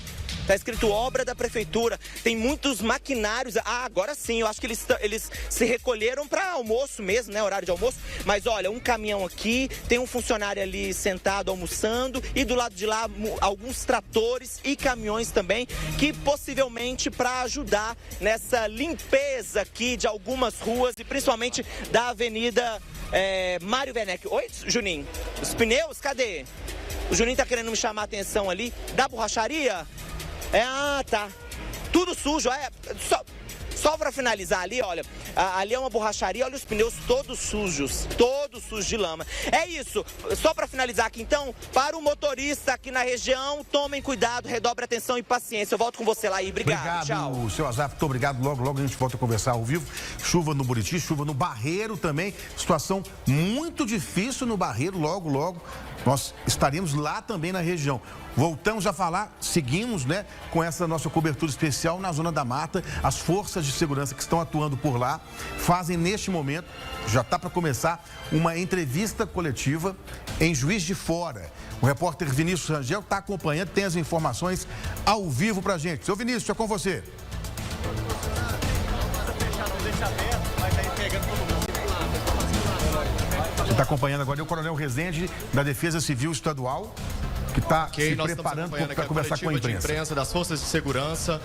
Tá escrito obra da prefeitura, tem muitos maquinários. Agora sim, eu acho que eles se recolheram para almoço mesmo, né, horário de almoço. Mas olha, um caminhão aqui, tem um funcionário ali sentado almoçando e do lado de lá alguns tratores e caminhões também, que possivelmente para ajudar nessa limpeza aqui de algumas ruas e principalmente da avenida Mário Werneck. Oi, Juninho, os pneus, cadê? O Juninho tá querendo me chamar a atenção ali, da borracharia? Tá. Tudo sujo, Só para finalizar ali, olha, ali é uma borracharia, olha os pneus todos sujos de lama. É isso, só para finalizar aqui então, para o motorista aqui na região, tomem cuidado, redobre atenção e paciência. Eu volto com você lá aí, obrigado, tchau. Seu Azaf, muito obrigado, logo a gente volta a conversar ao vivo. Chuva no Buritis, chuva no Barreiro também, situação muito difícil no Barreiro, logo nós estaremos lá também na região. Voltamos a falar, seguimos, né, com essa nossa cobertura especial na Zona da Mata. As forças de segurança que estão atuando por lá fazem neste momento, já está para começar, uma entrevista coletiva em Juiz de Fora. O repórter Vinícius Rangel está acompanhando, tem as informações ao vivo para a gente. Seu Vinícius, é com você. Você está acompanhando agora o Coronel Rezende, da Defesa Civil Estadual, que está se preparando para conversar com a imprensa. Das Forças de Segurança.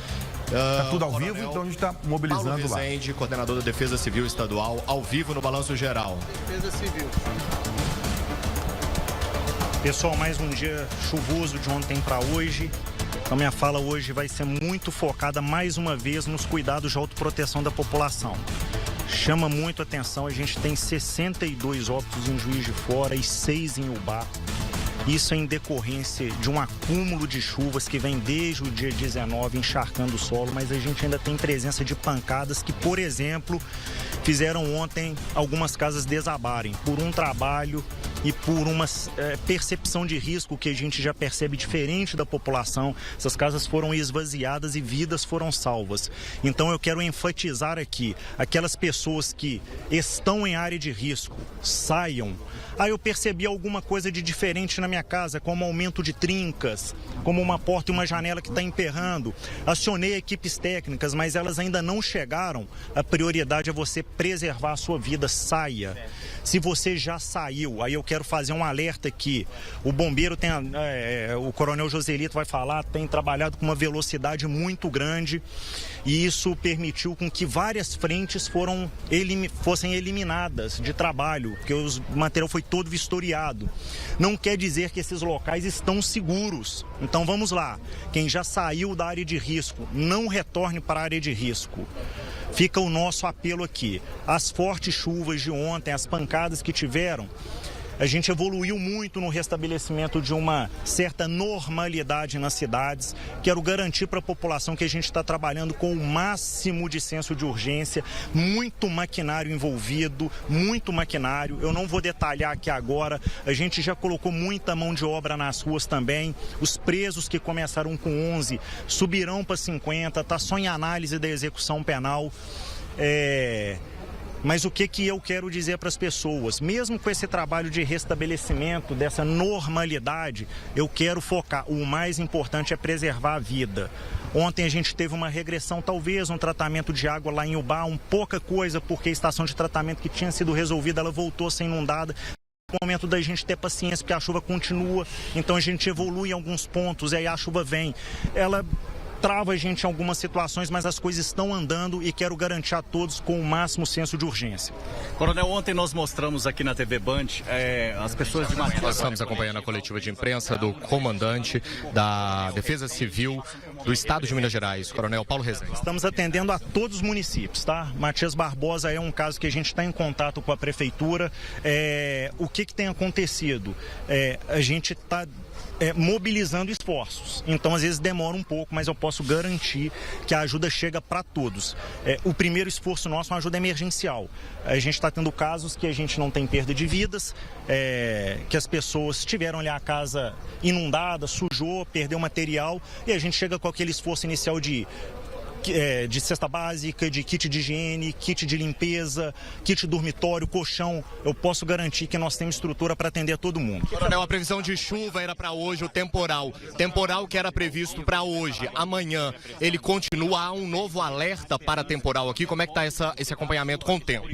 Está tudo ao vivo, então a gente está mobilizando Paulo Rezende, coordenador da Defesa Civil Estadual, ao vivo no Balanço Geral. Defesa Civil. Pessoal, mais um dia chuvoso de ontem para hoje. A minha fala hoje vai ser muito focada mais uma vez nos cuidados de autoproteção da população. Chama muito a atenção, a gente tem 62 óbitos em Juiz de Fora e 6 em Ubá. Isso é em decorrência de um acúmulo de chuvas que vem desde o dia 19 encharcando o solo, mas a gente ainda tem presença de pancadas que, por exemplo, fizeram ontem algumas casas desabarem por um trabalho e por uma percepção de risco que a gente já percebe diferente da população. Essas casas foram esvaziadas e vidas foram salvas. Então eu quero enfatizar aqui, aquelas pessoas que estão em área de risco, saiam. Eu percebi alguma coisa de diferente na minha casa, como aumento de trincas, como uma porta e uma janela que está emperrando. Acionei equipes técnicas, mas elas ainda não chegaram. A prioridade é você preservar a sua vida, saia. Se você já saiu, aí eu quero fazer um alerta aqui. O bombeiro tem, o Coronel Joselito vai falar, tem trabalhado com uma velocidade muito grande e isso permitiu com que várias frentes fossem eliminadas de trabalho, porque o material foi todo vistoriado. Não quer dizer que esses locais estão seguros. Então vamos lá, quem já saiu da área de risco, não retorne para a área de risco. Fica o nosso apelo aqui. As fortes chuvas de ontem, as pancadas que tiveram, a gente evoluiu muito no restabelecimento de uma certa normalidade nas cidades. Quero garantir para a população que a gente está trabalhando com o máximo de senso de urgência, muito maquinário envolvido, muito maquinário. Eu não vou detalhar aqui agora, a gente já colocou muita mão de obra nas ruas também. Os presos que começaram com 11 subirão para 50, está só em análise da execução penal. Mas o que eu quero dizer para as pessoas? Mesmo com esse trabalho de restabelecimento, dessa normalidade, eu quero focar. O mais importante é preservar a vida. Ontem a gente teve uma regressão, talvez um tratamento de água lá em Ubá, pouca coisa, porque a estação de tratamento que tinha sido resolvida, ela voltou a ser inundada. É o momento da gente ter paciência, porque a chuva continua, então a gente evolui em alguns pontos, e aí a chuva vem. Ela trava a gente em algumas situações, mas as coisas estão andando e quero garantir a todos com o máximo senso de urgência. Coronel, ontem nós mostramos aqui na TV Band as pessoas de Matriz. Nós estamos acompanhando a coletiva de imprensa do comandante da Defesa Civil do Estado de Minas Gerais, Coronel Paulo Rezende. Estamos atendendo a todos os municípios, tá? Matias Barbosa é um caso que a gente está em contato com a prefeitura. O que tem acontecido? A gente está mobilizando esforços. Então, às vezes demora um pouco, mas eu posso garantir que a ajuda chega para todos. O primeiro esforço nosso é uma ajuda emergencial. A gente está tendo casos que a gente não tem perda de vidas, que as pessoas tiveram ali a casa inundada, sujou, perdeu material, e a gente chega com aquele esforço inicial de cesta básica, de kit de higiene, kit de limpeza, kit dormitório, colchão. Eu posso garantir que nós temos estrutura para atender a todo mundo. Coronel, a previsão de chuva era para hoje, o temporal que era previsto para hoje, amanhã, ele continua, há um novo alerta para temporal aqui. Como é que está esse acompanhamento com o tempo?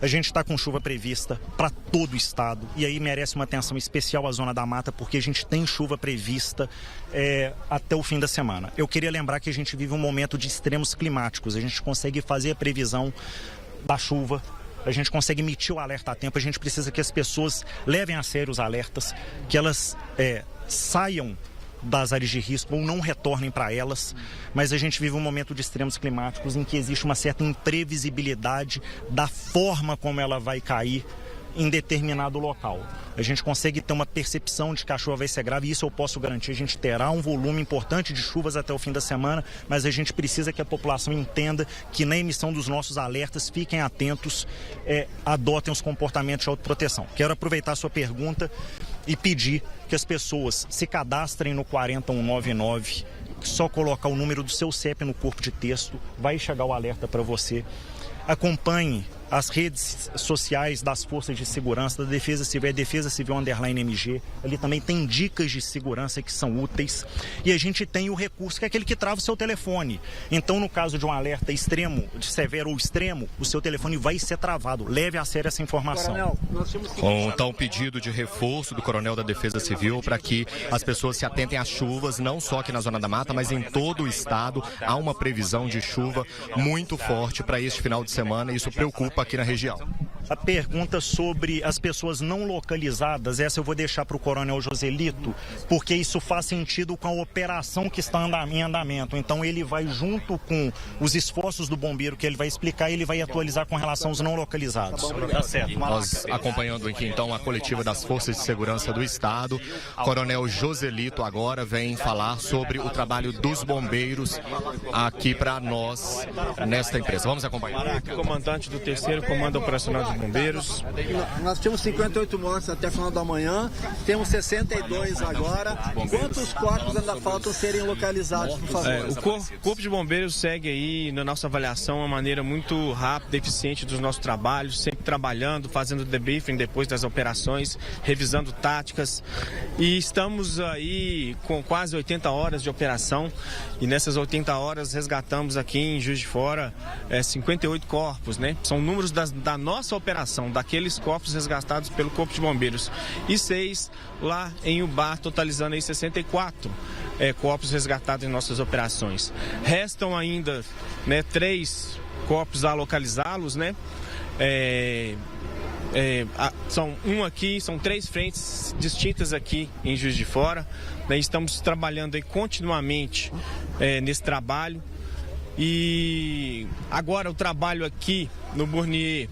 A gente está com chuva prevista para todo o estado, e aí merece uma atenção especial à Zona da Mata, porque a gente tem chuva prevista até o fim da semana. Eu queria lembrar que a gente vive um momento de extremos climáticos, a gente consegue fazer a previsão da chuva, a gente consegue emitir o alerta a tempo, a gente precisa que as pessoas levem a sério os alertas, que elas saiam das áreas de risco ou não retornem para elas, mas a gente vive um momento de extremos climáticos em que existe uma certa imprevisibilidade da forma como ela vai cair em determinado local. A gente consegue ter uma percepção de que a chuva vai ser grave, e isso eu posso garantir. A gente terá um volume importante de chuvas até o fim da semana, mas a gente precisa que a população entenda que na emissão dos nossos alertas, fiquem atentos, adotem os comportamentos de autoproteção. Quero aproveitar a sua pergunta e pedir que as pessoas se cadastrem no 40199, só colocar o número do seu CEP no corpo de texto, vai chegar o alerta para você. Acompanhe as redes sociais das forças de segurança, da Defesa Civil, Defesa Civil _MG. Ali também tem dicas de segurança que são úteis. E a gente tem o recurso, que é aquele que trava o seu telefone. Então, no caso de um alerta extremo, de severo ou extremo, o seu telefone vai ser travado. Leve a sério essa informação. Coronel, então, pedido de reforço do Coronel da Defesa Civil para que as pessoas se atentem às chuvas, não só aqui na Zona da Mata, mas em todo o estado. Há uma previsão de chuva muito forte para este final de semana e isso preocupa aqui na região. A pergunta sobre as pessoas não localizadas, essa eu vou deixar para o Coronel Joselito, porque isso faz sentido com a operação que está em andamento. Então ele vai, junto com os esforços do bombeiro que ele vai explicar, ele vai atualizar com relação aos não localizados. Tá certo. Nós acompanhando aqui então a coletiva das Forças de Segurança do Estado. Coronel Joselito agora vem falar sobre o trabalho dos bombeiros aqui para nós nesta empresa. Vamos acompanhar. Comandante do 3º Comando Operacional de Bombeiros. Nós tínhamos 58 mortes até o final da manhã, temos 62 agora. Quantos corpos ainda faltam serem localizados, por favor? O Corpo de Bombeiros segue aí, na nossa avaliação, uma maneira muito rápida e eficiente dos nossos trabalhos, sempre trabalhando, fazendo debriefing depois das operações, revisando táticas. E estamos aí com quase 80 horas de operação e nessas 80 horas resgatamos aqui em Juiz de Fora 58 corpos, né? São números da nossa operação, daqueles corpos resgatados pelo Corpo de Bombeiros. E 6 lá em Ubá, totalizando aí 64 corpos resgatados em nossas operações. Restam ainda, né, 3 corpos a localizá-los, né? São 3 frentes distintas aqui em Juiz de Fora, né? Estamos trabalhando aí continuamente nesse trabalho. E agora o trabalho aqui no Burnier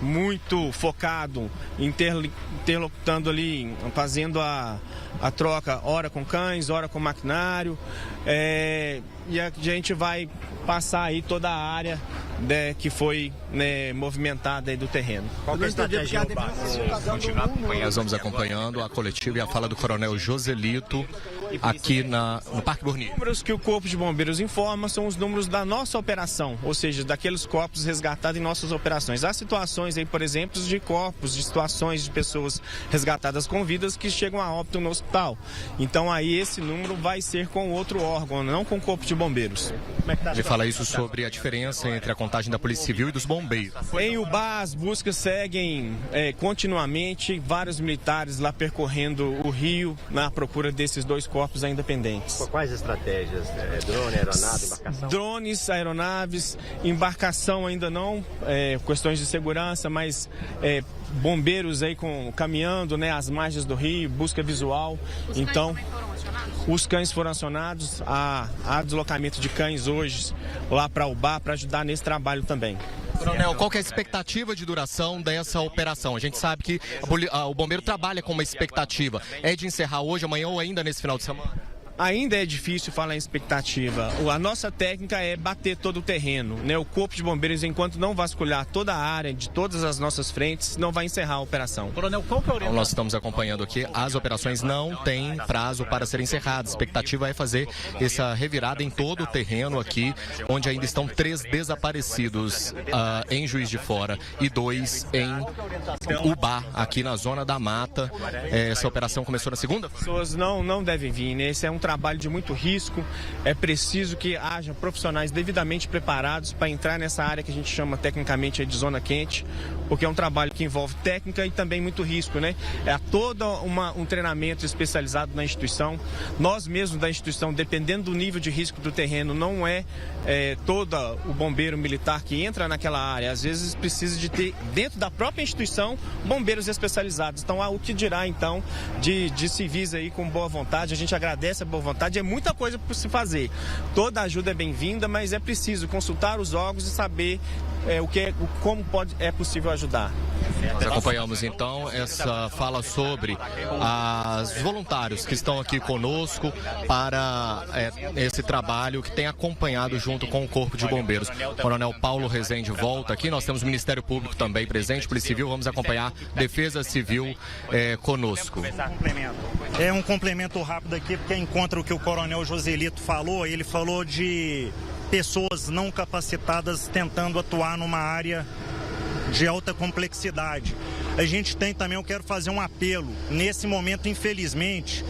muito focado, interlocutando ali, fazendo a troca, hora com cães, hora com maquinário, e a gente vai passar aí toda a área que foi, né, movimentada aí do terreno. Qual é a estratégia? Nós vamos acompanhando a coletiva e a fala do Coronel Joselito aqui no Parque Burnier. Os números que o Corpo de Bombeiros informa são os números da nossa operação, ou seja, daqueles corpos resgatados em nossas operações. Há situações aí, por exemplo, de corpos, de situações de pessoas resgatadas com vidas que chegam a óbito no hospital. Então aí esse número vai ser com outro órgão, não com o Corpo de Bombeiros. Ele fala isso sobre a diferença entre a contagem da Polícia Civil e dos bombeiros. Em Ubá, as buscas seguem continuamente, vários militares lá percorrendo o rio na procura desses 2 corpos ainda pendentes. Quais estratégias? Drone, aeronave, embarcação? Drones, aeronaves, embarcação ainda não, questões de segurança, mas bombeiros aí caminhando, né, às margens do rio, busca visual. Então, os cães foram acionados, há deslocamento de cães hoje lá para Ubá para ajudar nesse trabalho também. Coronel, qual que é a expectativa de duração dessa operação? A gente sabe que o bombeiro trabalha com uma expectativa. É de encerrar hoje, amanhã ou ainda nesse final de semana? Ainda é difícil falar em expectativa. A nossa técnica é bater todo o terreno, né? O Corpo de Bombeiros, enquanto não vasculhar toda a área de todas as nossas frentes, não vai encerrar a operação. Coronel, qual que é a orientação? Nós estamos acompanhando aqui, as operações não têm prazo para serem encerradas. A expectativa é fazer essa revirada em todo o terreno aqui, onde ainda estão 3 desaparecidos em Juiz de Fora e 2 em Ubá, aqui na Zona da Mata. Essa operação começou na segunda? As pessoas não devem vir, né? Esse é um trabalho de muito risco, é preciso que haja profissionais devidamente preparados para entrar nessa área que a gente chama tecnicamente de zona quente, porque é um trabalho que envolve técnica e também muito risco, né? É todo um treinamento especializado na instituição. Nós mesmos da instituição, dependendo do nível de risco do terreno, não é todo o bombeiro militar que entra naquela área. Às vezes precisa de ter, dentro da própria instituição, bombeiros especializados. Então há o que dirá então de civis aí com boa vontade. A gente agradece a boa vontade, é muita coisa para se fazer. Toda ajuda é bem-vinda, mas é preciso consultar os órgãos e saber como é possível ajudar. Nós acompanhamos então essa fala sobre os voluntários que estão aqui conosco para esse trabalho que tem acompanhado junto com o Corpo de Bombeiros. O Coronel Paulo Rezende volta aqui, nós temos o Ministério Público também presente, Polícia Civil, vamos acompanhar Defesa Civil conosco. É um complemento rápido aqui, porque encontra o que o Coronel Joselito falou, ele falou de pessoas não capacitadas tentando atuar numa área de alta complexidade. A gente tem também, eu quero fazer um apelo. Nesse momento, infelizmente,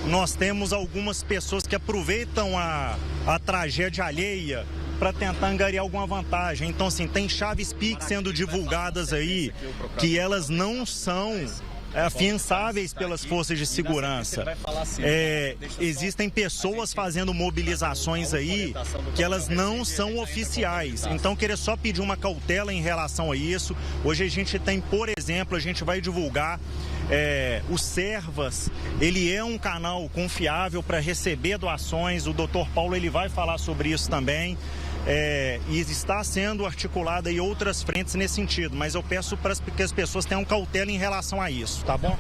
nós temos algumas pessoas que aproveitam a tragédia alheia para tentar angariar alguma vantagem. Então, assim, tem chaves PIX sendo divulgadas aí que elas não são afiançáveis pelas forças de segurança. Existem pessoas fazendo mobilizações aí que elas não são oficiais. Então, queria só pedir uma cautela em relação a isso. Hoje a gente tem, por exemplo, a gente vai divulgar o Servas, ele é um canal confiável para receber doações. O Dr. Paulo ele vai falar sobre isso também. E está sendo articulada aí outras frentes nesse sentido, mas eu peço para que as pessoas tenham cautela em relação a isso, tá bom?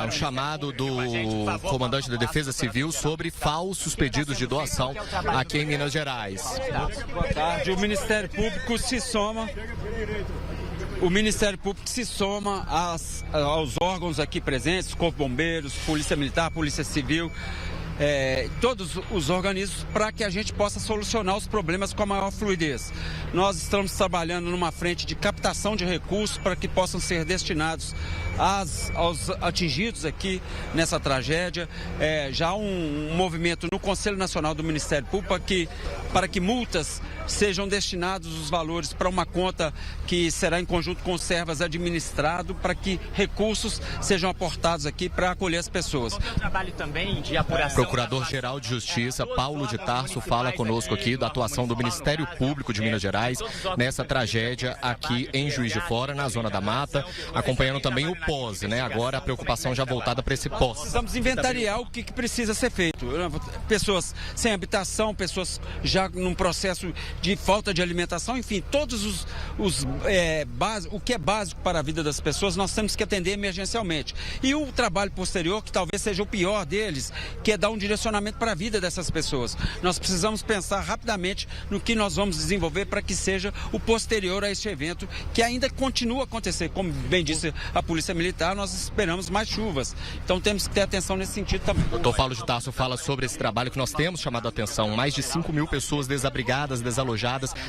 O chamado do comandante da Defesa Civil sobre falsos pedidos de doação aqui em Minas Gerais. Boa tarde, o Ministério Público se soma. O Ministério Público se soma aos órgãos aqui presentes, Corpo de Bombeiros, Polícia Militar, Polícia Civil, todos os organismos, para que a gente possa solucionar os problemas com a maior fluidez. Nós estamos trabalhando numa frente de captação de recursos para que possam ser destinados aos atingidos aqui nessa tragédia. Já há um movimento no Conselho Nacional do Ministério Público para que multas sejam destinados os valores para uma conta que será em conjunto com o Servas administrado, para que recursos sejam aportados aqui para acolher as pessoas. Trabalho também de apuração. Procurador-Geral de Justiça, Paulo de Tarso, fala conosco aqui da atuação do Ministério Público de Minas Gerais nessa tragédia aqui em Juiz de Fora, na Zona da Mata, acompanhando também o pós, né? Agora a preocupação já voltada para esse pós. Precisamos inventariar o que precisa ser feito. Pessoas sem habitação, pessoas já num processo de falta de alimentação, enfim, todos o que é básico para a vida das pessoas, nós temos que atender emergencialmente. E o trabalho posterior, que talvez seja o pior deles, que é dar um direcionamento para a vida dessas pessoas. Nós precisamos pensar rapidamente no que nós vamos desenvolver para que seja o posterior a este evento, que ainda continua a acontecer. Como bem disse a Polícia Militar, nós esperamos mais chuvas. Então temos que ter atenção nesse sentido também. O Dr. Paulo de Tarso fala sobre esse trabalho que nós temos chamado a atenção. Mais de 5.000 pessoas desabrigadas, desalojadas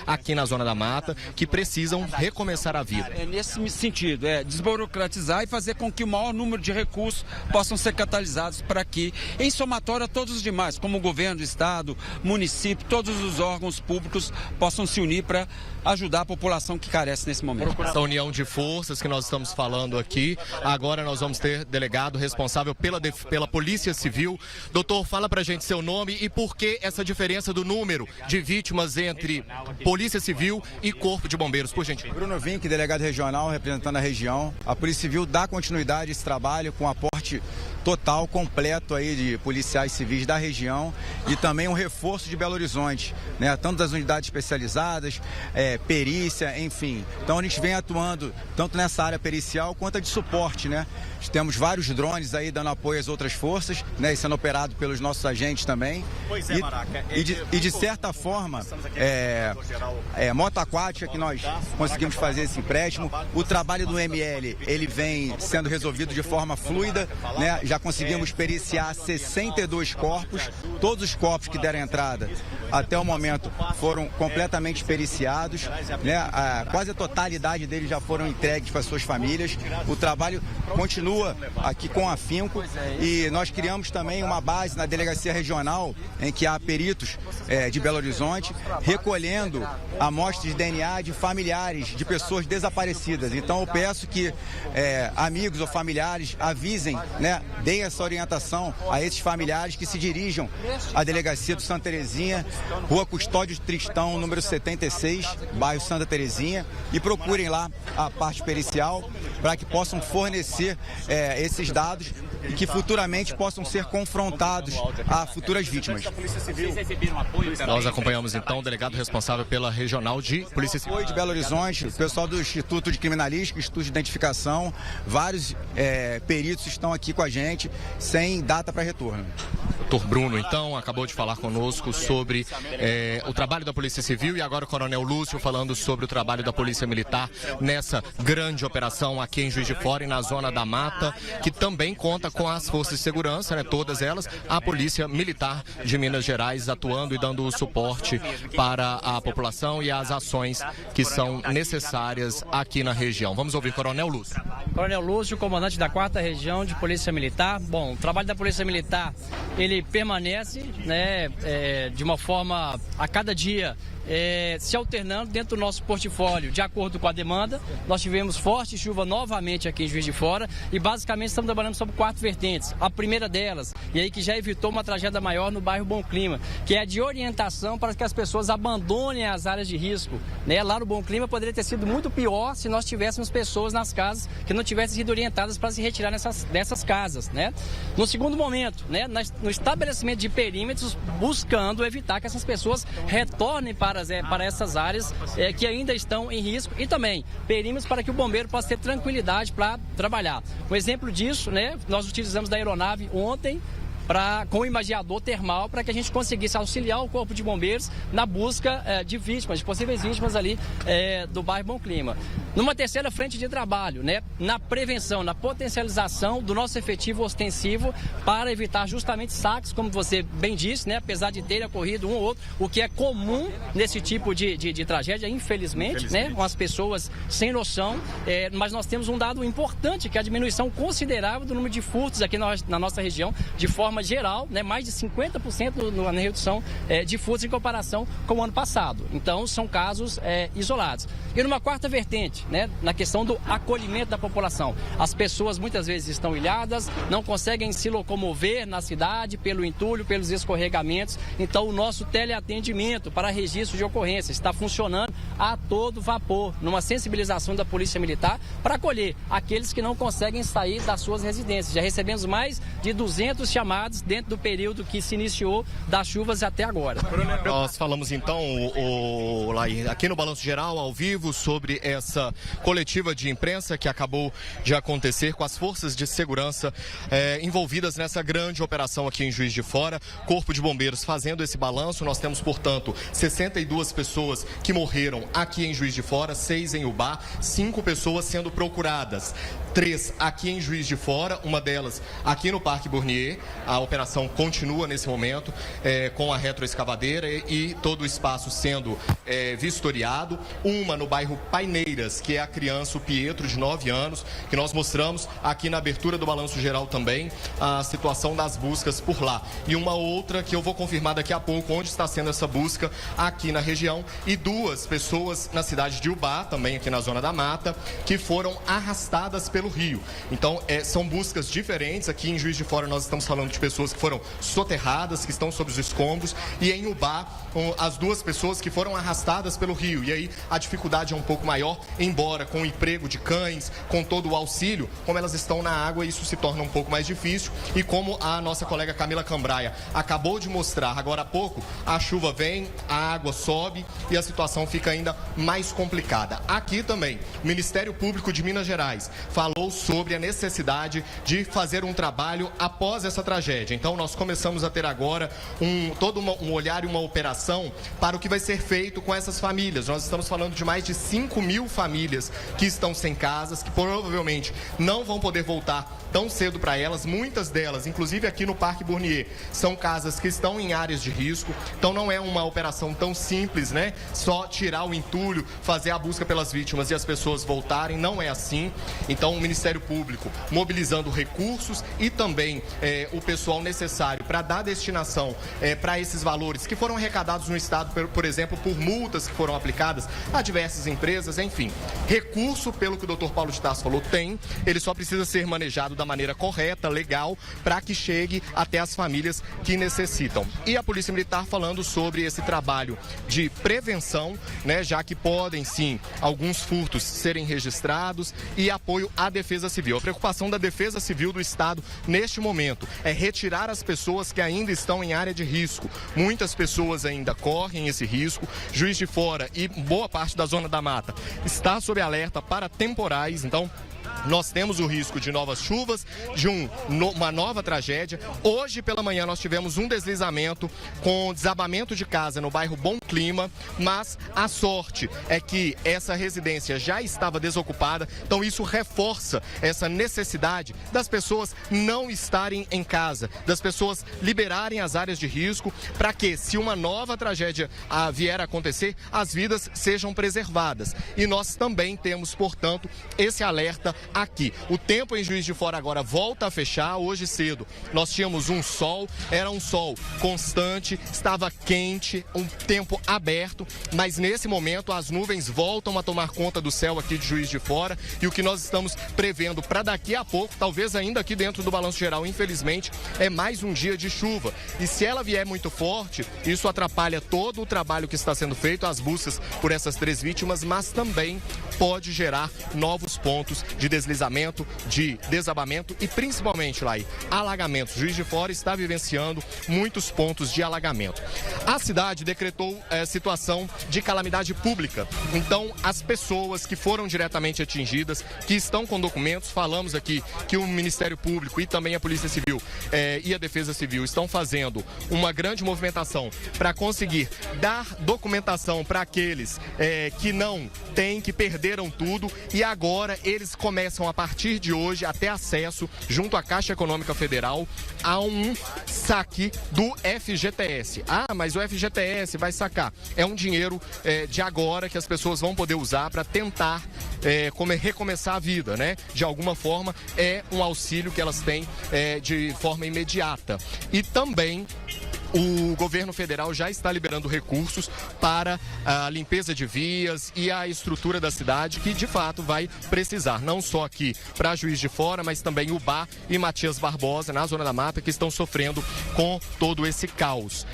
aqui na Zona da Mata, que precisam recomeçar a vida. Nesse sentido, desburocratizar e fazer com que o maior número de recursos possam ser catalisados para que, em somatória, todos os demais, como o governo do estado, município, todos os órgãos públicos possam se unir para ajudar a população que carece nesse momento. Essa união de forças que nós estamos falando aqui, agora nós vamos ter delegado responsável pela Polícia Civil. Doutor, fala pra gente seu nome e por que essa diferença do número de vítimas entre Polícia Civil e Corpo de Bombeiros, por gentileza. Bruno Vinck, delegado regional, representando a região. A Polícia Civil dá continuidade a esse trabalho com aporte total, completo aí de policiais civis da região e também um reforço de Belo Horizonte, né? Tanto das unidades especializadas, perícia, enfim. Então a gente vem atuando tanto nessa área pericial quanto a de suporte, né? Temos vários drones aí dando apoio às outras forças, né? E sendo operado pelos nossos agentes também. Pois é, Maraca. E de certa forma, moto aquática que nós conseguimos fazer esse empréstimo. O trabalho do ML, ele vem sendo resolvido de forma fluida, né? Já conseguimos periciar 62 corpos. Todos os corpos que deram entrada até o momento foram completamente periciados, né? Quase a totalidade deles já foram entregues para suas famílias. O trabalho continua aqui com afinco e nós criamos também uma base na delegacia regional em que há peritos de Belo Horizonte recolhendo amostras de DNA de familiares de pessoas desaparecidas. Então eu peço que amigos ou familiares avisem, né? Deem essa orientação a esses familiares que se dirijam à delegacia do Santa Terezinha, Rua Custódio Tristão, número 76, bairro Santa Terezinha, e procurem lá a parte pericial para que possam fornecer esses dados e que futuramente possam ser confrontados a futuras vítimas. Nós acompanhamos então o delegado responsável pela Regional de Polícia Civil Foi de Belo Horizonte, o pessoal do Instituto de Criminalística, Instituto de Identificação, vários peritos estão aqui com a gente, sem data para retorno. Dr. Bruno, então, acabou de falar conosco sobre o trabalho da Polícia Civil e agora o Coronel Lúcio falando sobre o trabalho da Polícia Militar nessa grande operação aqui em Juiz de Fora e na Zona da Mata, que também conta com as forças de segurança, né, todas elas, a Polícia Militar de Minas Gerais atuando e dando o suporte para a população e as ações que são necessárias aqui na região. Vamos ouvir Coronel Lúcio. Coronel Lúcio, comandante da 4ª Região de Polícia Militar. Bom, o trabalho da Polícia Militar, ele permanece, né, de uma forma a cada dia se alternando dentro do nosso portfólio, de acordo com a demanda. Nós tivemos forte chuva novamente aqui em Juiz de Fora e basicamente estamos trabalhando sobre 4 vertentes. A primeira delas, e aí que já evitou uma tragédia maior no bairro Bom Clima, que é a de orientação para que as pessoas abandonem as áreas de risco, né? Lá no Bom Clima poderia ter sido muito pior se nós tivéssemos pessoas nas casas que não tivessem sido orientadas para se retirar dessas casas, né? No segundo momento, né, no estabelecimento de perímetros, buscando evitar que essas pessoas retornem para essas áreas que ainda estão em risco, e também perímetros para que o bombeiro possa ter tranquilidade para trabalhar. Um exemplo disso, né, nós utilizamos da aeronave ontem com o imagiador termal para que a gente conseguisse auxiliar o Corpo de Bombeiros na busca de vítimas, de possíveis vítimas ali do bairro Bom Clima. Numa terceira frente de trabalho, né, na prevenção, na potencialização do nosso efetivo ostensivo para evitar justamente saques, como você bem disse, né, apesar de ter ocorrido um ou outro, o que é comum nesse tipo de tragédia, infelizmente, né, com as pessoas sem noção, mas nós temos um dado importante, que é a diminuição considerável do número de furtos aqui na nossa região, de forma geral, né, mais de 50% na redução de furtos em comparação com o ano passado. Então, são casos isolados. E numa quarta vertente, né, na questão do acolhimento da população. As pessoas muitas vezes estão ilhadas, não conseguem se locomover na cidade pelo entulho, pelos escorregamentos. Então, o nosso teleatendimento para registro de ocorrência está funcionando a todo vapor, numa sensibilização da Polícia Militar para acolher aqueles que não conseguem sair das suas residências. Já recebemos mais de 200 chamados dentro do período que se iniciou das chuvas até agora. Nós falamos então, Laí, aqui no Balanço Geral, ao vivo, sobre essa coletiva de imprensa que acabou de acontecer com as forças de segurança envolvidas nessa grande operação aqui em Juiz de Fora. Corpo de Bombeiros fazendo esse balanço. Nós temos, portanto, 62 pessoas que morreram aqui em Juiz de Fora, 6 em Ubá, 5 pessoas sendo procuradas. 3 aqui em Juiz de Fora, uma delas aqui no Parque Bournier. A operação continua nesse momento com a retroescavadeira e todo o espaço sendo vistoriado. Uma no bairro Paineiras, que é a criança, o Pietro, de 9 anos, que nós mostramos aqui na abertura do Balanço Geral também, a situação das buscas por lá. E uma outra que eu vou confirmar daqui a pouco onde está sendo essa busca aqui na região. E 2 pessoas na cidade de Ubá, também aqui na Zona da Mata, que foram arrastadas pelo rio. Então, são buscas diferentes. Aqui em Juiz de Fora nós estamos falando de pessoas que foram soterradas, que estão sob os escombros, e em Ubá, as 2 pessoas que foram arrastadas pelo rio. E aí a dificuldade é um pouco maior, embora com o emprego de cães, com todo o auxílio, como elas estão na água, isso se torna um pouco mais difícil. E como a nossa colega Camila Cambraia acabou de mostrar agora há pouco, a chuva vem, a água sobe e a situação fica ainda mais complicada. Aqui também, o Ministério Público de Minas Gerais falou sobre a necessidade de fazer um trabalho após essa tragédia. Então, nós começamos a ter agora todo um olhar e uma operação para o que vai ser feito com essas famílias. Nós estamos falando de mais de 5.000 famílias que estão sem casas, que provavelmente não vão poder voltar tão cedo para elas. Muitas delas, inclusive aqui no Parque Bournier, são casas que estão em áreas de risco. Então, não é uma operação tão simples, né? Só tirar o entulho, fazer a busca pelas vítimas e as pessoas voltarem. Não é assim. Então, o Ministério Público mobilizando recursos e também o pessoal necessário para dar destinação para esses valores que foram arrecadados no Estado, por exemplo, por multas que foram aplicadas a diversas empresas, enfim. Recurso, pelo que o Dr. Paulo de Tarso falou, tem. Ele só precisa ser manejado da maneira correta, legal, para que chegue até as famílias que necessitam. E a Polícia Militar falando sobre esse trabalho de prevenção, né, né? Já que podem sim alguns furtos serem registrados, e apoio à Defesa Civil. A preocupação da Defesa Civil do Estado neste momento é retirar as pessoas que ainda estão em área de risco. Muitas pessoas ainda correm esse risco. Juiz de Fora e boa parte da Zona da Mata está sob alerta para temporais, então nós temos o risco de novas chuvas, de uma nova tragédia. Hoje pela manhã nós tivemos um deslizamento com desabamento de casa no bairro Bom Clima, mas a sorte é que essa residência já estava desocupada, então isso reforça essa necessidade das pessoas não estarem em casa, das pessoas liberarem as áreas de risco, para que, se uma nova tragédia vier a acontecer, as vidas sejam preservadas. E nós também temos, portanto, esse alerta aqui. O tempo em Juiz de Fora agora volta a fechar. Hoje cedo nós tínhamos um sol, era um sol constante, estava quente, um tempo aberto, mas nesse momento as nuvens voltam a tomar conta do céu aqui de Juiz de Fora, e o que nós estamos prevendo para daqui a pouco, talvez ainda aqui dentro do Balanço Geral, infelizmente, é mais um dia de chuva. E se ela vier muito forte, isso atrapalha todo o trabalho que está sendo feito, as buscas por essas 3 vítimas, mas também pode gerar novos pontos de deslizamento, de desabamento e principalmente, lá, alagamentos. Juiz de Fora está vivenciando muitos pontos de alagamento. A cidade decretou situação de calamidade pública. Então, as pessoas que foram diretamente atingidas, que estão com documentos, falamos aqui que o Ministério Público e também a Polícia Civil e a Defesa Civil estão fazendo uma grande movimentação para conseguir dar documentação para aqueles que não têm, que perderam tudo, e agora eles começam a partir de hoje a ter acesso, junto à Caixa Econômica Federal, a um saque do FGTS. Ah, mas o FGTS vai sacar. É um dinheiro de agora que as pessoas vão poder usar para tentar recomeçar a vida, né? De alguma forma, é um auxílio que elas têm de forma imediata. E também o governo federal já está liberando recursos para a limpeza de vias e a estrutura da cidade, que de fato vai precisar, não só aqui para Juiz de Fora, mas também Ubá e Matias Barbosa, na Zona da Mata, que estão sofrendo com todo esse caos.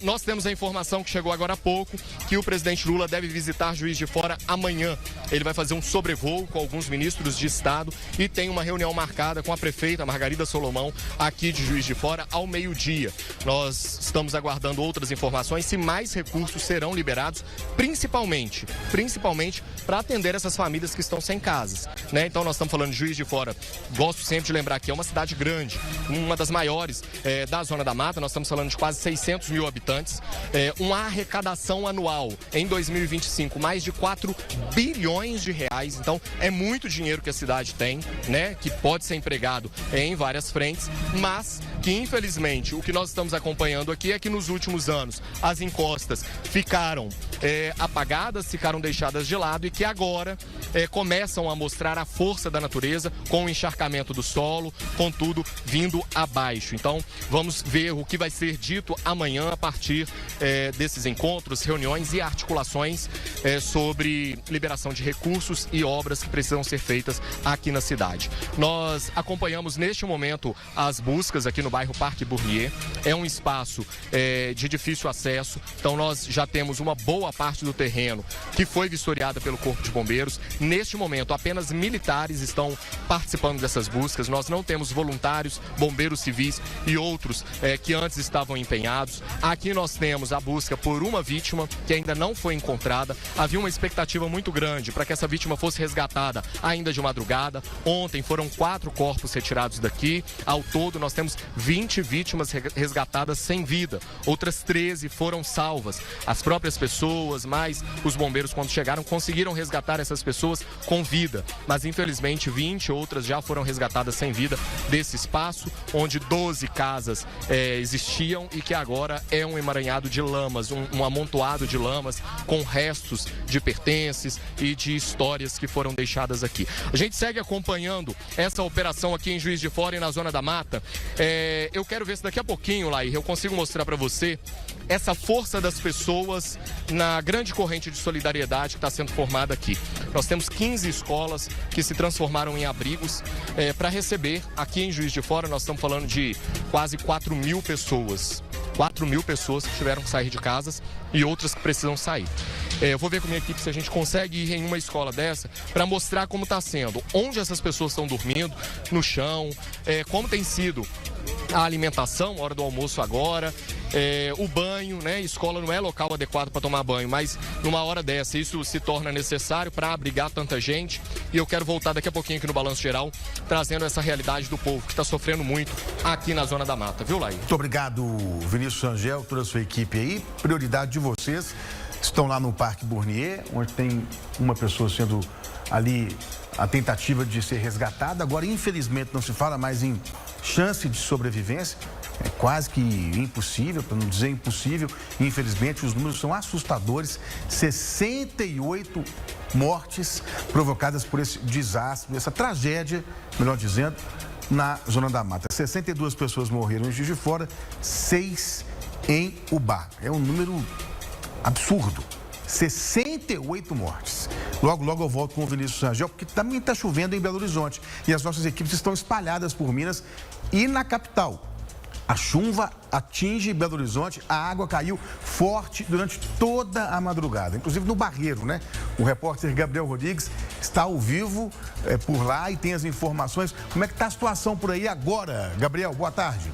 Nós temos a informação que chegou agora há pouco, que o presidente Lula deve visitar Juiz de Fora amanhã. Ele vai fazer um sobrevoo com alguns ministros de Estado e tem uma reunião marcada com a prefeita Margarida Solomão, aqui de Juiz de Fora, ao meio-dia. Nós estamos aguardando outras informações, se mais recursos serão liberados, principalmente para atender essas famílias que estão sem casas, né? Então nós estamos falando de Juiz de Fora, gosto sempre de lembrar que é uma cidade grande, uma das maiores da Zona da Mata, nós estamos falando de quase 600 mil habitantes, uma arrecadação anual em 2025, mais de 4 bilhões de reais, então é muito dinheiro que a cidade tem, né? Que pode ser empregado em várias frentes, mas que infelizmente o que nós estamos acompanhando aqui é que nos últimos anos as encostas ficaram apagadas, ficaram deixadas de lado, e que agora começam a mostrar a força da natureza com o encharcamento do solo, com tudo vindo abaixo. Então vamos ver o que vai ser dito amanhã a partir desses encontros, reuniões e articulações sobre liberação de recursos e obras que precisam ser feitas aqui na cidade. Nós acompanhamos neste momento as buscas aqui no bairro Parque Bournier. É um espaço de difícil acesso, então nós já temos uma boa parte do terreno que foi vistoriada pelo Corpo de Bombeiros. Neste momento, apenas militares estão participando dessas buscas. Nós não temos voluntários, bombeiros civis e outros que antes estavam empenhados. Aqui nós temos a busca por uma vítima que ainda não foi encontrada. Havia uma expectativa muito grande para que essa vítima fosse resgatada ainda de madrugada. Ontem foram 4 corpos retirados daqui. Ao todo, nós temos 20 vítimas resgatadas sem vida. Outras 13 foram salvas. As próprias pessoas, mais os bombeiros, quando chegaram, conseguiram resgatar essas pessoas com vida. Mas, infelizmente, 20 outras já foram resgatadas sem vida desse espaço, onde 12 casas existiam e que agora é um emaranhado de lamas, um amontoado de lamas com restos de pertences e de histórias que foram deixadas aqui. A gente segue acompanhando essa operação aqui em Juiz de Fora e na Zona da Mata. Eu quero ver se daqui a pouquinho, Laí, eu consigo mostrar para você essa força das pessoas na grande corrente de solidariedade que está sendo formada aqui. Nós temos 15 escolas que se transformaram em abrigos para receber aqui em Juiz de Fora. Nós estamos falando de quase 4 mil pessoas. 4.000 pessoas que tiveram que sair de casas e outras que precisam sair. Eu vou ver com a minha equipe se a gente consegue ir em uma escola dessa para mostrar como está sendo, onde essas pessoas estão dormindo, no chão, como tem sido a alimentação, hora do almoço agora, o banho, né? Escola não é local adequado para tomar banho, mas numa hora dessa isso se torna necessário para abrigar tanta gente. E eu quero voltar daqui a pouquinho aqui no Balanço Geral, trazendo essa realidade do povo que está sofrendo muito aqui na Zona da Mata, viu, Laí? Muito obrigado, Vinícius Rangel, toda a sua equipe aí. Prioridade de vocês. Estão lá no Parque Bournier, onde tem uma pessoa sendo ali a tentativa de ser resgatada. Agora, infelizmente, não se fala mais em chance de sobrevivência. É quase que impossível, para não dizer impossível. Infelizmente, os números são assustadores. 68 mortes provocadas por esse desastre, essa tragédia, melhor dizendo, na Zona da Mata. 62 pessoas morreram em Juiz de Fora, 6 em Ubá. É um número absurdo. 68 mortes. Logo, logo eu volto com o Vinícius Rangel, porque também está chovendo em Belo Horizonte. E as nossas equipes estão espalhadas por Minas e na capital. A chuva atinge Belo Horizonte, a água caiu forte durante toda a madrugada, inclusive no Barreiro, né? O repórter Gabriel Rodrigues está ao vivo por lá e tem as informações. Como é que está a situação por aí agora? Gabriel, boa tarde.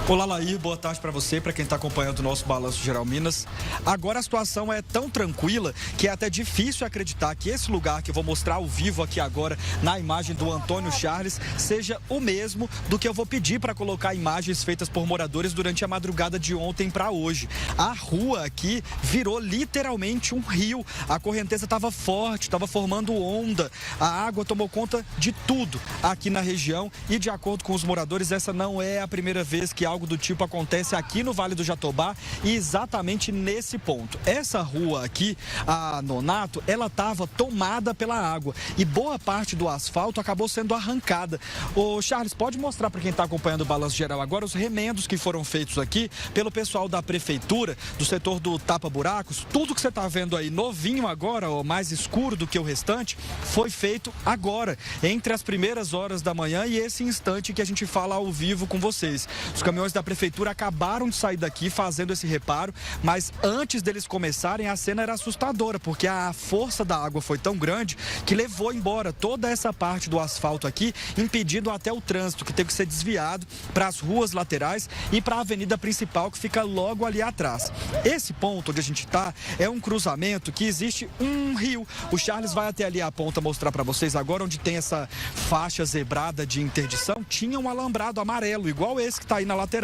Olá, Laí, boa tarde para você, para quem está acompanhando o nosso Balanço Geral Minas. Agora a situação é tão tranquila que é até difícil acreditar que esse lugar que eu vou mostrar ao vivo aqui agora, na imagem do Antônio Charles, seja o mesmo do que eu vou pedir para colocar imagens feitas por moradores durante a madrugada de ontem para hoje. A rua aqui virou literalmente um rio. A correnteza estava forte, estava formando onda. A água tomou conta de tudo aqui na região e, de acordo com os moradores, essa não é a primeira vez que algo do tipo acontece aqui no Vale do Jatobá e exatamente nesse ponto. Essa rua aqui, a Nonato, ela estava tomada pela água e boa parte do asfalto acabou sendo arrancada. Ô Charles, pode mostrar para quem está acompanhando o Balanço Geral agora os remendos que foram feitos aqui pelo pessoal da prefeitura, do setor do tapa-buracos. Tudo que você está vendo aí novinho agora, ou mais escuro do que o restante, foi feito agora, entre as primeiras horas da manhã e esse instante que a gente fala ao vivo com vocês. Os caminhões da prefeitura acabaram de sair daqui fazendo esse reparo, mas antes deles começarem a cena era assustadora, porque a força da água foi tão grande que levou embora toda essa parte do asfalto aqui, impedindo até o trânsito, que teve que ser desviado para as ruas laterais e para a avenida principal, que fica logo ali atrás. Esse ponto onde a gente está é um cruzamento que existe um rio. O Charles vai até ali a ponta mostrar para vocês agora, onde tem essa faixa zebrada de interdição, tinha um alambrado amarelo, igual esse que está aí na lateral.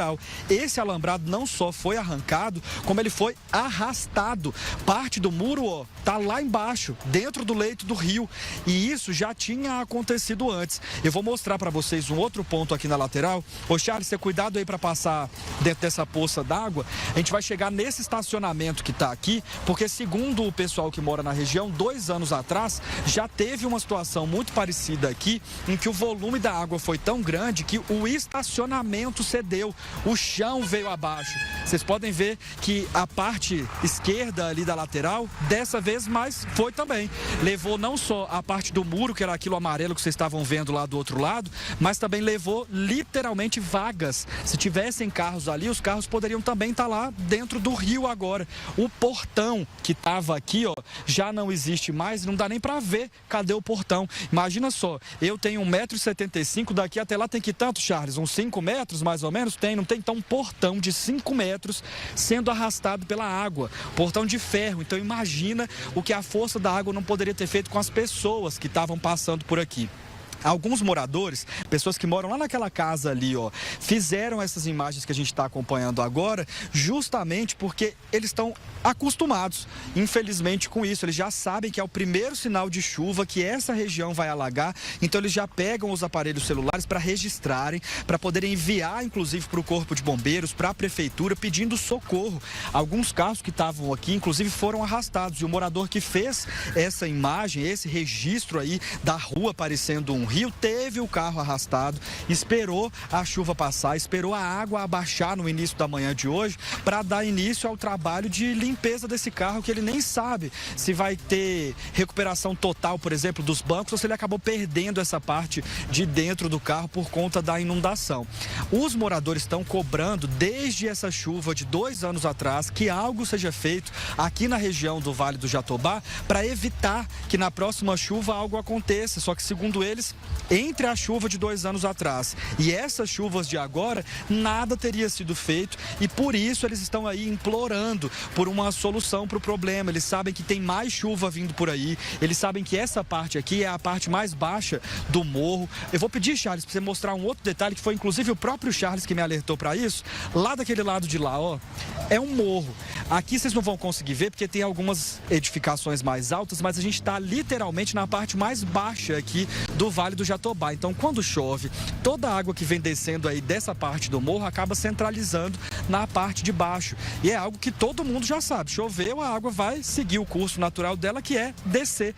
Esse alambrado não só foi arrancado, como ele foi arrastado. Parte do muro, ó, tá lá embaixo, dentro do leito do rio. E isso já tinha acontecido antes. Eu vou mostrar para vocês um outro ponto aqui na lateral. Ô Charles, ter cuidado aí para passar dentro dessa poça d'água. A gente vai chegar nesse estacionamento que tá aqui, porque segundo o pessoal que mora na região, 2 anos atrás, já teve uma situação muito parecida aqui, em que o volume da água foi tão grande que o estacionamento cedeu. O chão veio abaixo. Vocês podem ver que a parte esquerda ali da lateral, dessa vez, mas foi também. Levou não só a parte do muro, que era aquilo amarelo que vocês estavam vendo lá do outro lado, mas também levou literalmente vagas. Se tivessem carros ali, os carros poderiam também estar lá dentro do rio agora. O portão que estava aqui, ó, já não existe mais, não dá nem para ver cadê o portão. Imagina só, eu tenho 1,75 m, daqui até lá tem que tanto, Charles? Uns 5 metros mais ou menos? Não tem, então um portão de 5 metros sendo arrastado pela água, portão de ferro. Então imagina o que a força da água não poderia ter feito com as pessoas que estavam passando por aqui. Alguns moradores, pessoas que moram lá naquela casa ali, ó, fizeram essas imagens que a gente está acompanhando agora, justamente porque eles estão acostumados, infelizmente, com isso. Eles já sabem que é o primeiro sinal de chuva, que essa região vai alagar, então eles já pegam os aparelhos celulares para registrarem, para poderem enviar, inclusive, para o Corpo de Bombeiros, para a Prefeitura, pedindo socorro. Alguns carros que estavam aqui, inclusive, foram arrastados. E o morador que fez essa imagem, esse registro aí da rua parecendo um rio, teve o carro arrastado, esperou a chuva passar, esperou a água abaixar no início da manhã de hoje para dar início ao trabalho de limpeza desse carro, que ele nem sabe se vai ter recuperação total, por exemplo, dos bancos, ou se ele acabou perdendo essa parte de dentro do carro por conta da inundação. Os moradores estão cobrando desde essa chuva de 2 anos atrás que algo seja feito aqui na região do Vale do Jatobá para evitar que na próxima chuva algo aconteça. Só que, segundo eles, entre a chuva de 2 anos atrás e essas chuvas de agora, nada teria sido feito e por isso eles estão aí implorando por uma solução para o problema. Eles sabem que tem mais chuva vindo por aí, eles sabem que essa parte aqui é a parte mais baixa do morro. Eu vou pedir, Charles, para você mostrar um outro detalhe, que foi inclusive o próprio Charles que me alertou para isso. Lá daquele lado de lá, ó, é um morro. Aqui vocês não vão conseguir ver porque tem algumas edificações mais altas, mas a gente está literalmente na parte mais baixa aqui do Vale do Jatobá. Então, quando chove, toda a água que vem descendo aí dessa parte do morro acaba centralizando na parte de baixo. E é algo que todo mundo já sabe. Choveu, a água vai seguir o curso natural dela, que é descer.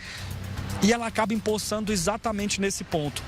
E ela acaba empoçando exatamente nesse ponto.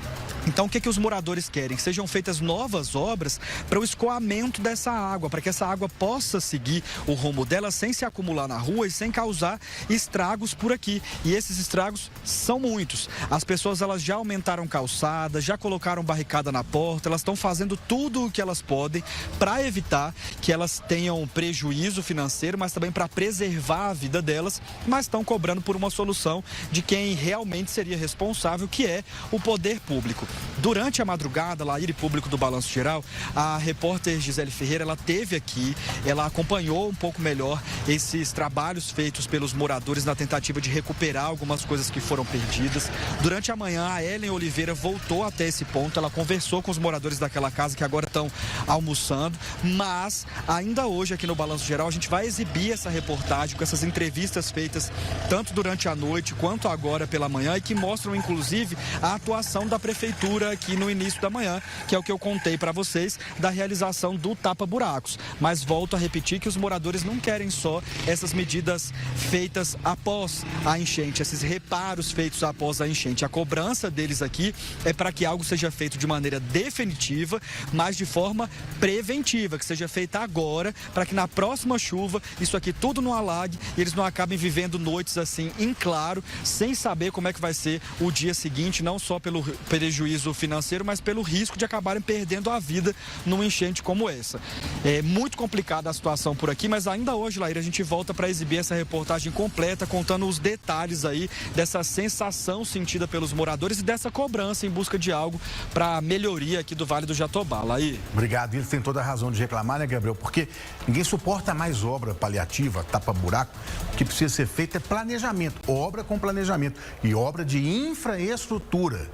Então, o que os moradores querem? Que sejam feitas novas obras para o escoamento dessa água, para que essa água possa seguir o rumo dela sem se acumular na rua e sem causar estragos por aqui. E esses estragos são muitos. As pessoas, elas já aumentaram calçada, já colocaram barricada na porta, elas estão fazendo tudo o que elas podem para evitar que elas tenham prejuízo financeiro, mas também para preservar a vida delas, mas estão cobrando por uma solução de quem realmente seria responsável, que é o poder público. Durante a madrugada, Laíra e público do Balanço Geral, a repórter Gisele Ferreira, ela esteve aqui, ela acompanhou um pouco melhor esses trabalhos feitos pelos moradores na tentativa de recuperar algumas coisas que foram perdidas. Durante a manhã, a Ellen Oliveira voltou até esse ponto, ela conversou com os moradores daquela casa que agora estão almoçando, mas ainda hoje aqui no Balanço Geral a gente vai exibir essa reportagem com essas entrevistas feitas tanto durante a noite quanto agora pela manhã e que mostram inclusive a atuação da prefeitura aqui no início da manhã, que é o que eu contei para vocês da realização do tapa-buracos. Mas volto a repetir que os moradores não querem só essas medidas feitas após a enchente, esses reparos feitos após a enchente. A cobrança deles aqui é para que algo seja feito de maneira definitiva, mas de forma preventiva, que seja feita agora, para que na próxima chuva isso aqui tudo não alague e eles não acabem vivendo noites assim em claro, sem saber como é que vai ser o dia seguinte, não só pelo prejuízo financeiro, mas pelo risco de acabarem perdendo a vida numa enchente como essa. É muito complicada a situação por aqui, mas ainda hoje, Laíra, a gente volta para exibir essa reportagem completa, contando os detalhes aí dessa sensação sentida pelos moradores e dessa cobrança em busca de algo para melhoria aqui do Vale do Jatobá. Laíra. Obrigado. Eles têm toda a razão de reclamar, né, Gabriel? Porque ninguém suporta mais obra paliativa, tapa-buraco. O que precisa ser feito é planejamento, obra com planejamento e obra de infraestrutura.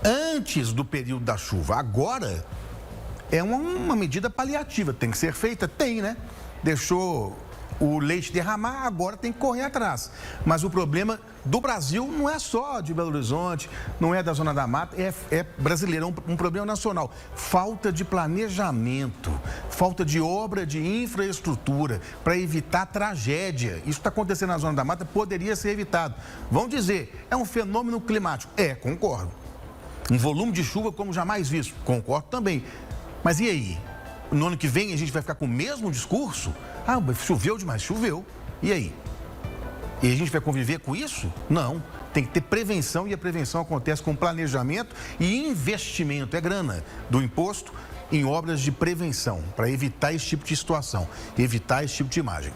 Antes do período da chuva. Agora é uma medida paliativa. Tem que ser feita? Tem, né? Deixou o leite derramar, agora tem que correr atrás. Mas o problema do Brasil não é só de Belo Horizonte, não é da Zona da Mata, é brasileiro, um problema nacional. Falta de planejamento, falta de obra de infraestrutura para evitar tragédia. Isso está acontecendo na Zona da Mata, poderia ser evitado. Vão dizer, é um fenômeno climático. Concordo. Um volume de chuva como jamais visto. Concordo também. Mas e aí? No ano que vem a gente vai ficar com o mesmo discurso? Choveu demais. Choveu. E aí? E a gente vai conviver com isso? Não. Tem que ter prevenção e a prevenção acontece com planejamento e investimento. É grana do imposto em obras de prevenção para evitar esse tipo de situação, evitar esse tipo de imagem.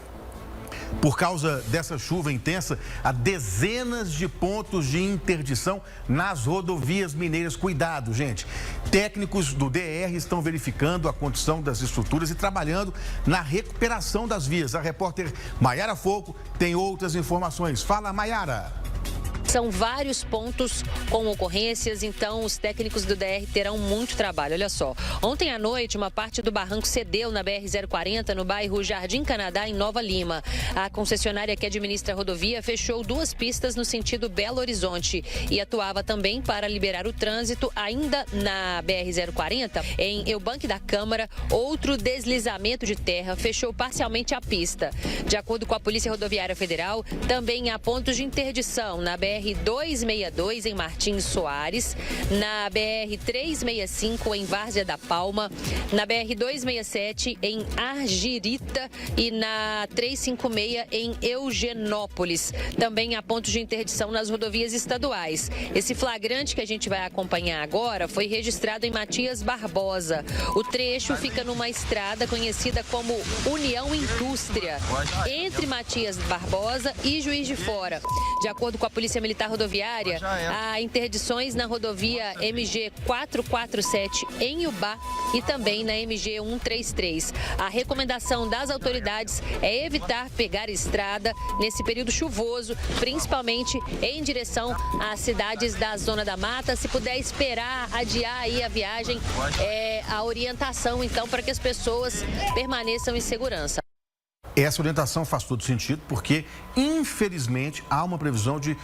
Por causa dessa chuva intensa, há dezenas de pontos de interdição nas rodovias mineiras. Cuidado, gente. Técnicos do DR estão verificando a condição das estruturas e trabalhando na recuperação das vias. A repórter Maiara Foco tem outras informações. Fala, Maiara. São vários pontos com ocorrências, então os técnicos do DR terão muito trabalho. Olha só, ontem à noite uma parte do barranco cedeu na BR-040 no bairro Jardim Canadá, em Nova Lima. A concessionária que administra a rodovia fechou 2 pistas no sentido Belo Horizonte e atuava também para liberar o trânsito. Ainda na BR-040, em Eubanque da Câmara, outro deslizamento de terra fechou parcialmente a pista. De acordo com a Polícia Rodoviária Federal, também há pontos de interdição na BR BR-262 em Martins Soares, na BR-365 em Várzea da Palma, na BR-267 em Argirita e na 356 em Eugenópolis. Também há pontos de interdição nas rodovias estaduais. Esse flagrante que a gente vai acompanhar agora foi registrado em Matias Barbosa. O trecho fica numa estrada conhecida como União Indústria, entre Matias Barbosa e Juiz de Fora. De acordo com a Polícia Militar Rodoviária, há interdições na rodovia MG 447 em Ubá e também na MG 133. A recomendação das autoridades é evitar pegar estrada nesse período chuvoso, principalmente em direção às cidades da Zona da Mata. Se puder esperar, adiar aí a viagem, a orientação então para que as pessoas permaneçam em segurança. Essa orientação faz todo sentido porque, infelizmente, há uma previsão de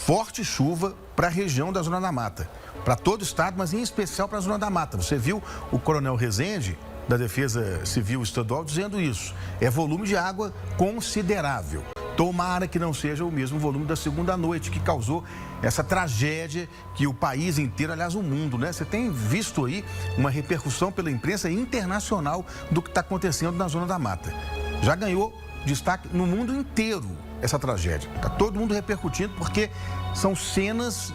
forte chuva para a região da Zona da Mata. Para todo o estado, mas em especial para a Zona da Mata. Você viu o Coronel Rezende, da Defesa Civil Estadual, dizendo isso. É volume de água considerável. Tomara que não seja o mesmo volume da segunda noite, que causou essa tragédia que o país inteiro, aliás, o mundo, né? Você tem visto aí uma repercussão pela imprensa internacional do que está acontecendo na Zona da Mata. Já ganhou destaque no mundo inteiro essa tragédia. Está todo mundo repercutindo porque são cenas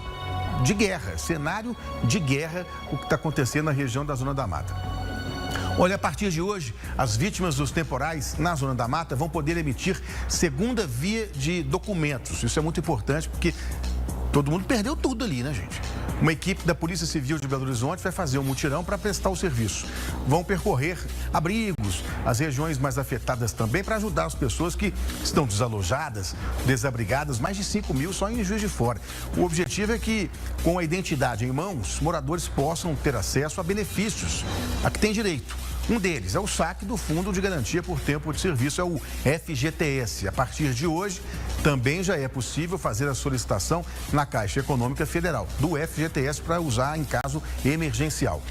de guerra, cenário de guerra, o que está acontecendo na região da Zona da Mata. Olha, a partir de hoje, as vítimas dos temporais na Zona da Mata vão poder emitir segunda via de documentos. Isso é muito importante porque todo mundo perdeu tudo ali, né, gente? Uma equipe da Polícia Civil de Belo Horizonte vai fazer um mutirão para prestar o serviço. Vão percorrer abrigos, as regiões mais afetadas também, para ajudar as pessoas que estão desalojadas, desabrigadas, mais de 5 mil só em Juiz de Fora. O objetivo é que, com a identidade em mãos, moradores possam ter acesso a benefícios a que têm direito. Um deles é o saque do Fundo de Garantia por Tempo de Serviço, é o FGTS. A partir de hoje, também já é possível fazer a solicitação na Caixa Econômica Federal do FGTS para usar em caso emergencial.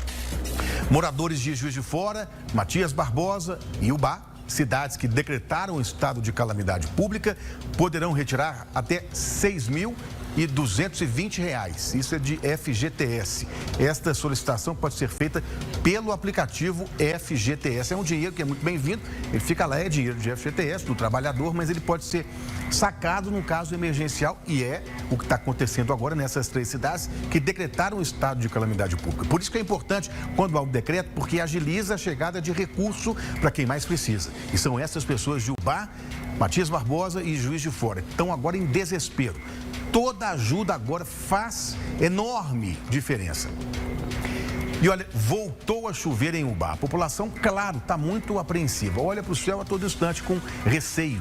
Moradores de Juiz de Fora, Matias Barbosa e Ubá, cidades que decretaram estado de calamidade pública, poderão retirar até R$ 6.220. Isso é de FGTS. Esta solicitação pode ser feita pelo aplicativo FGTS. É um dinheiro que é muito bem-vindo, ele fica lá, é dinheiro de FGTS, do trabalhador, mas ele pode ser sacado no caso emergencial e é o que está acontecendo agora nessas 3 cidades que decretaram o estado de calamidade pública. Por isso que é importante quando há um decreto, porque agiliza a chegada de recurso para quem mais precisa. E são essas pessoas de Ubá, Matias Barbosa e Juiz de Fora. Estão agora em desespero. Toda ajuda agora faz enorme diferença. E olha, voltou a chover em Ubá. A população, claro, está muito apreensiva. Olha para o céu a todo instante com receio.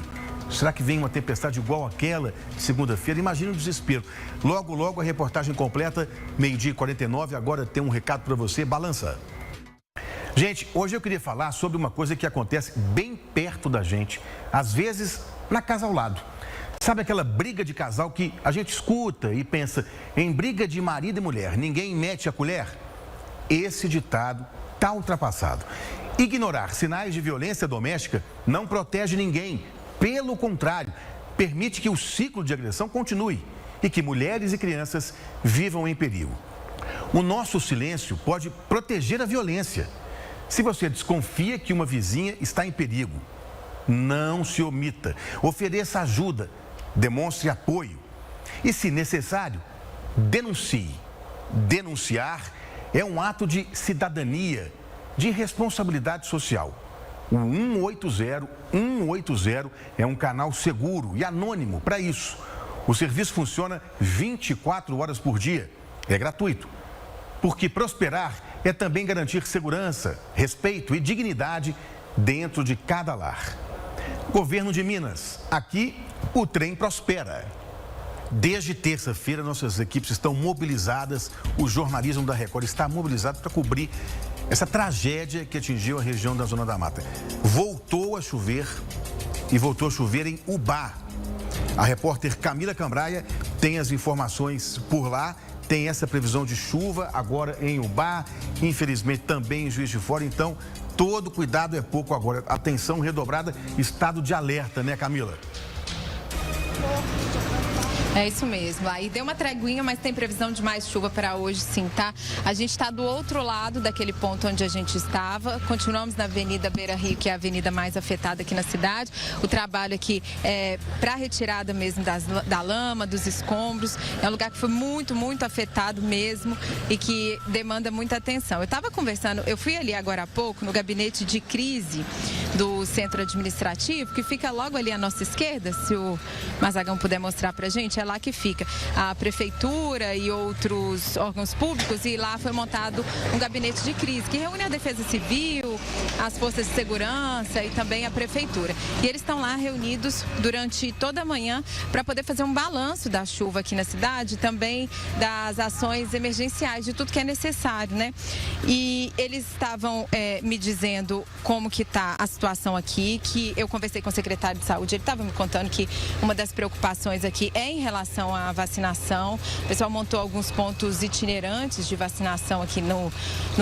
Será que vem uma tempestade igual àquela de segunda-feira? Imagina o desespero. Logo, logo a reportagem completa, 12h49. Agora tem um recado para você. Balança. Gente, hoje eu queria falar sobre uma coisa que acontece bem perto da gente. Às vezes, na casa ao lado. Sabe aquela briga de casal que a gente escuta e pensa em briga de marido e mulher, ninguém mete a colher? Esse ditado está ultrapassado. Ignorar sinais de violência doméstica não protege ninguém. Pelo contrário, permite que o ciclo de agressão continue e que mulheres e crianças vivam em perigo. O nosso silêncio pode proteger a violência. Se você desconfia que uma vizinha está em perigo, não se omita, ofereça ajuda. Demonstre apoio e, se necessário, denuncie. Denunciar é um ato de cidadania, de responsabilidade social. O 180 é um canal seguro e anônimo para isso. O serviço funciona 24 horas por dia. É gratuito. Porque prosperar é também garantir segurança, respeito e dignidade dentro de cada lar. Governo de Minas, aqui o trem prospera. Desde terça-feira, nossas equipes estão mobilizadas, o jornalismo da Record está mobilizado para cobrir essa tragédia que atingiu a região da Zona da Mata. Voltou a chover e voltou a chover em Ubá. A repórter Camila Cambraia tem as informações por lá, tem essa previsão de chuva agora em Ubá, infelizmente também em Juiz de Fora, então todo cuidado é pouco agora. Atenção redobrada, estado de alerta, né, Camila? É isso mesmo. Aí deu uma treguinha, mas tem previsão de mais chuva para hoje, sim, tá? A gente está do outro lado daquele ponto onde a gente estava. Continuamos na Avenida Beira Rio, que é a avenida mais afetada aqui na cidade. O trabalho aqui é para retirada mesmo da lama, dos escombros. É um lugar que foi muito, muito afetado mesmo e que demanda muita atenção. Eu estava conversando, eu fui ali agora há pouco no gabinete de crise do centro administrativo, que fica logo ali à nossa esquerda, se o Mazagão puder mostrar pra gente, é lá que fica a prefeitura e outros órgãos públicos, e lá foi montado um gabinete de crise que reúne a Defesa Civil, as forças de segurança e também a prefeitura. E eles estão lá reunidos durante toda a manhã para poder fazer um balanço da chuva aqui na cidade, também das ações emergenciais, de tudo que é necessário, né? E eles estavam me dizendo como que está a situação aqui, que eu conversei com o secretário de saúde, ele estava me contando que uma das preocupações aqui é em relação à vacinação. O pessoal montou alguns pontos itinerantes de vacinação aqui no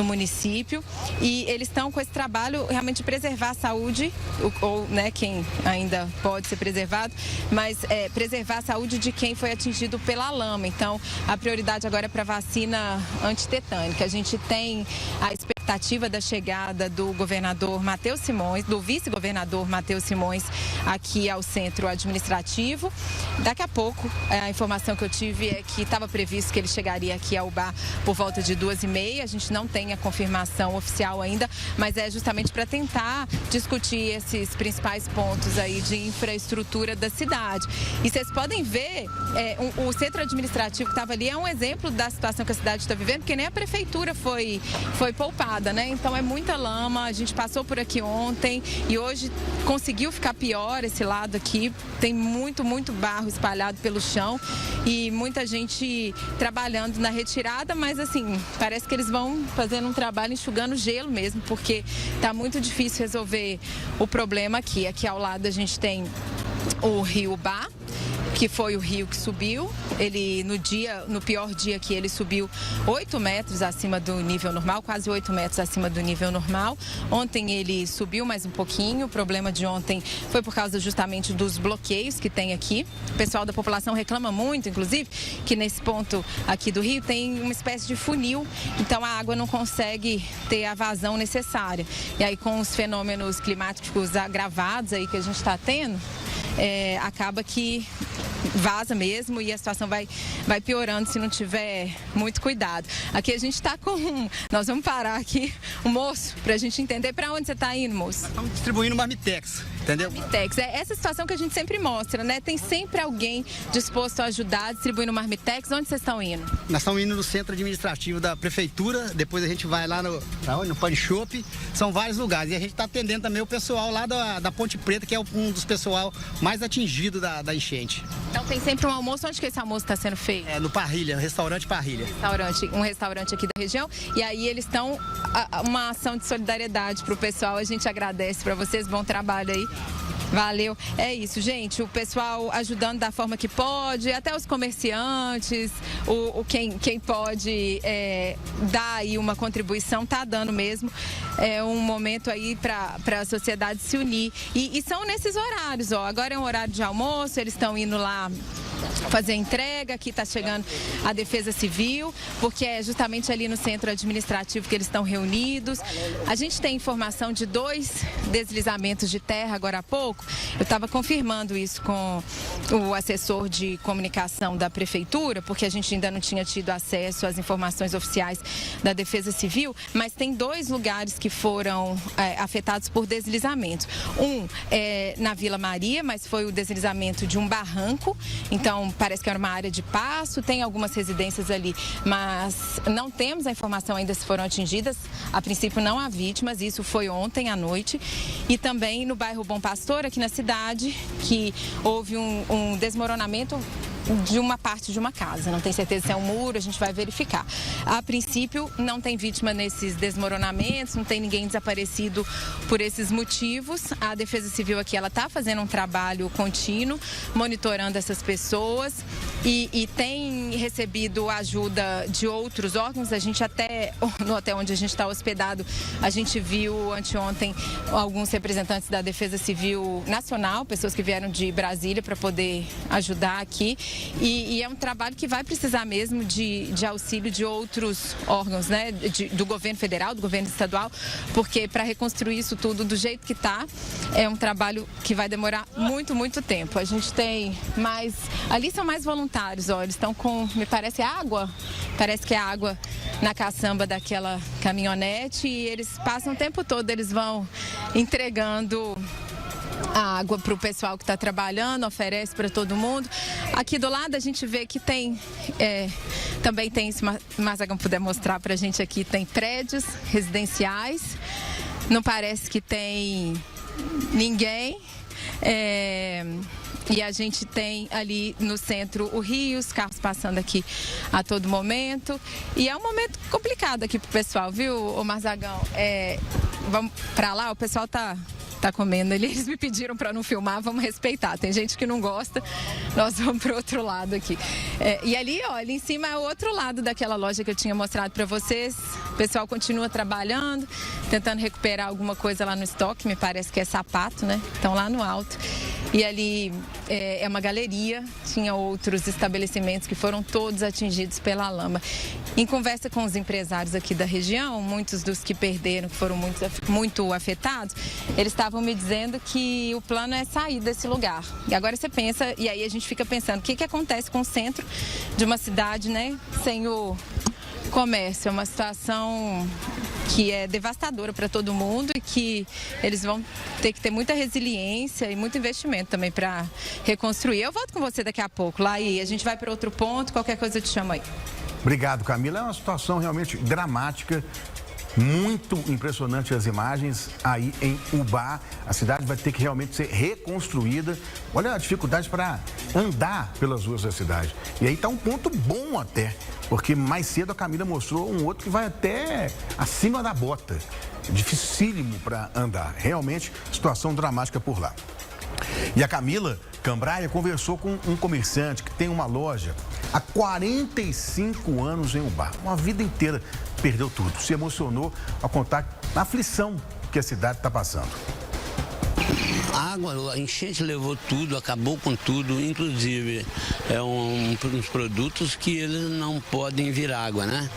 município e eles estão com esse trabalho realmente de preservar a saúde, ou né, quem ainda pode ser preservado, mas preservar a saúde de quem foi atingido pela lama. Então, a prioridade agora é para vacina antitetânica. A gente tem a expectativa da chegada do governador Matheus Simões, do vice-governador Matheus Simões, aqui ao centro administrativo. Daqui a pouco, a informação que eu tive é que estava previsto que ele chegaria aqui ao bar por volta de 2h30. A gente não tem a confirmação oficial ainda, mas é justamente para tentar discutir esses principais pontos aí de infraestrutura da cidade. E vocês podem ver, o centro administrativo que estava ali é um exemplo da situação que a cidade está vivendo, porque nem a prefeitura foi poupada, né? Então é muita lama, a gente passou por aqui ontem e hoje conseguiu ficar pior esse lado aqui. Tem muito, muito barro espalhado pelo chão e muita gente trabalhando na retirada, mas assim, parece que eles vão fazendo um trabalho enxugando gelo mesmo, porque tá muito difícil resolver o problema aqui. Aqui ao lado a gente tem o Rio Bá, que foi o rio que subiu. Ele, no pior dia aqui, ele subiu 8 metros acima do nível normal, quase 8 metros acima do nível normal. Ontem ele subiu mais um pouquinho. O problema de ontem foi por causa justamente dos bloqueios que tem aqui. O pessoal da população reclama muito, inclusive, que nesse ponto aqui do rio tem uma espécie de funil, então a água não consegue ter a vazão necessária. E aí, com os fenômenos climáticos agravados aí que a gente está tendo, acaba que vaza mesmo e a situação vai piorando se não tiver muito cuidado. Aqui a gente está nós vamos parar aqui, o moço, para a gente entender para onde você está indo, moço. Estamos distribuindo marmitex, entendeu? Marmitex, é essa situação que a gente sempre mostra, né? Tem sempre alguém disposto a ajudar, distribuindo marmitex. Onde vocês estão indo? Nós estamos indo no centro administrativo da prefeitura, depois a gente vai lá no Pan Shop, são vários lugares. E a gente está atendendo também o pessoal lá da Ponte Preta, que é um dos pessoal mais atingido da enchente. Então tem sempre um almoço. Onde que esse almoço está sendo feito? No Parrilha, restaurante Parrilha. Um restaurante aqui da região. E aí eles estão uma ação de solidariedade para o pessoal. A gente agradece para vocês, bom trabalho aí. Valeu. É isso, gente. O pessoal ajudando da forma que pode, até os comerciantes, quem pode dar aí uma contribuição, tá dando mesmo. É um momento aí para a sociedade se unir. E são nesses horários, ó. Agora é um horário de almoço, eles estão indo lá fazer a entrega, aqui está chegando a Defesa Civil, porque é justamente ali no centro administrativo que eles estão reunidos. A gente tem informação de 2 deslizamentos de terra agora há pouco. Eu estava confirmando isso com o assessor de comunicação da prefeitura, porque a gente ainda não tinha tido acesso às informações oficiais da Defesa Civil, mas tem 2 lugares que foram afetados por deslizamentos. Um é na Vila Maria, mas foi o deslizamento de um barranco, então parece que era uma área de pasto, tem algumas residências ali, mas não temos a informação ainda se foram atingidas. A princípio não há vítimas, isso foi ontem à noite. E também no bairro Bom Pastor, aqui na cidade, que houve um desmoronamento de uma parte de uma casa. Não tem certeza se é um muro, a gente vai verificar. A princípio, não tem vítima nesses desmoronamentos, não tem ninguém desaparecido por esses motivos. A Defesa Civil aqui, ela está fazendo um trabalho contínuo, monitorando essas pessoas. e tem recebido ajuda de outros órgãos. A gente até, no hotel onde a gente está hospedado, a gente viu anteontem alguns representantes da Defesa Civil Nacional, pessoas que vieram de Brasília para poder ajudar aqui. E é um trabalho que vai precisar mesmo de auxílio de outros órgãos, né? Do governo federal, do governo estadual, porque para reconstruir isso tudo do jeito que está, é um trabalho que vai demorar muito, muito tempo. A gente tem mais... Ali são mais voluntários, ó, eles estão com, me parece, água. Parece que é água na caçamba daquela caminhonete e eles passam o tempo todo, eles vão entregando a água para o pessoal que está trabalhando, oferece para todo mundo. Aqui do lado a gente vê que tem, também tem, se o Marzagão puder mostrar para a gente aqui, tem prédios residenciais, não parece que tem ninguém. E a gente tem ali no centro o rio, os carros passando aqui a todo momento. E é um momento complicado aqui pro pessoal, viu, ô Marzagão? Vamos pra lá, o pessoal tá comendo. Eles me pediram para não filmar, vamos respeitar. Tem gente que não gosta, nós vamos pro outro lado aqui. E ali, ó, ali em cima é o outro lado daquela loja que eu tinha mostrado para vocês. O pessoal continua trabalhando, tentando recuperar alguma coisa lá no estoque, me parece que é sapato, né? Estão lá no alto. E ali é uma galeria, tinha outros estabelecimentos que foram todos atingidos pela lama. Em conversa com os empresários aqui da região, muitos dos que perderam, que foram muito afetados, eles estavam me dizendo que o plano é sair desse lugar. E agora você pensa, e aí a gente fica pensando, o que acontece com o centro de uma cidade, né, sem o comércio? É uma situação que é devastadora para todo mundo e que eles vão ter que ter muita resiliência e muito investimento também para reconstruir. Eu volto com você daqui a pouco, lá e a gente vai para outro ponto, qualquer coisa eu te chamo aí. Obrigado, Camila. É uma situação realmente dramática, muito impressionante as imagens aí em Ubá. A cidade vai ter que realmente ser reconstruída. Olha a dificuldade para andar pelas ruas da cidade. E aí está um ponto bom até, porque mais cedo a Camila mostrou um outro que vai até acima da bota. Dificílimo para andar. Realmente, situação dramática por lá. E a Camila Cambraia conversou com um comerciante que tem uma loja há 45 anos em Ubá. Uma vida inteira perdeu tudo. Se emocionou ao contar a aflição que a cidade está passando. A água, a enchente levou tudo, acabou com tudo, inclusive uns produtos que eles não podem vir água, né?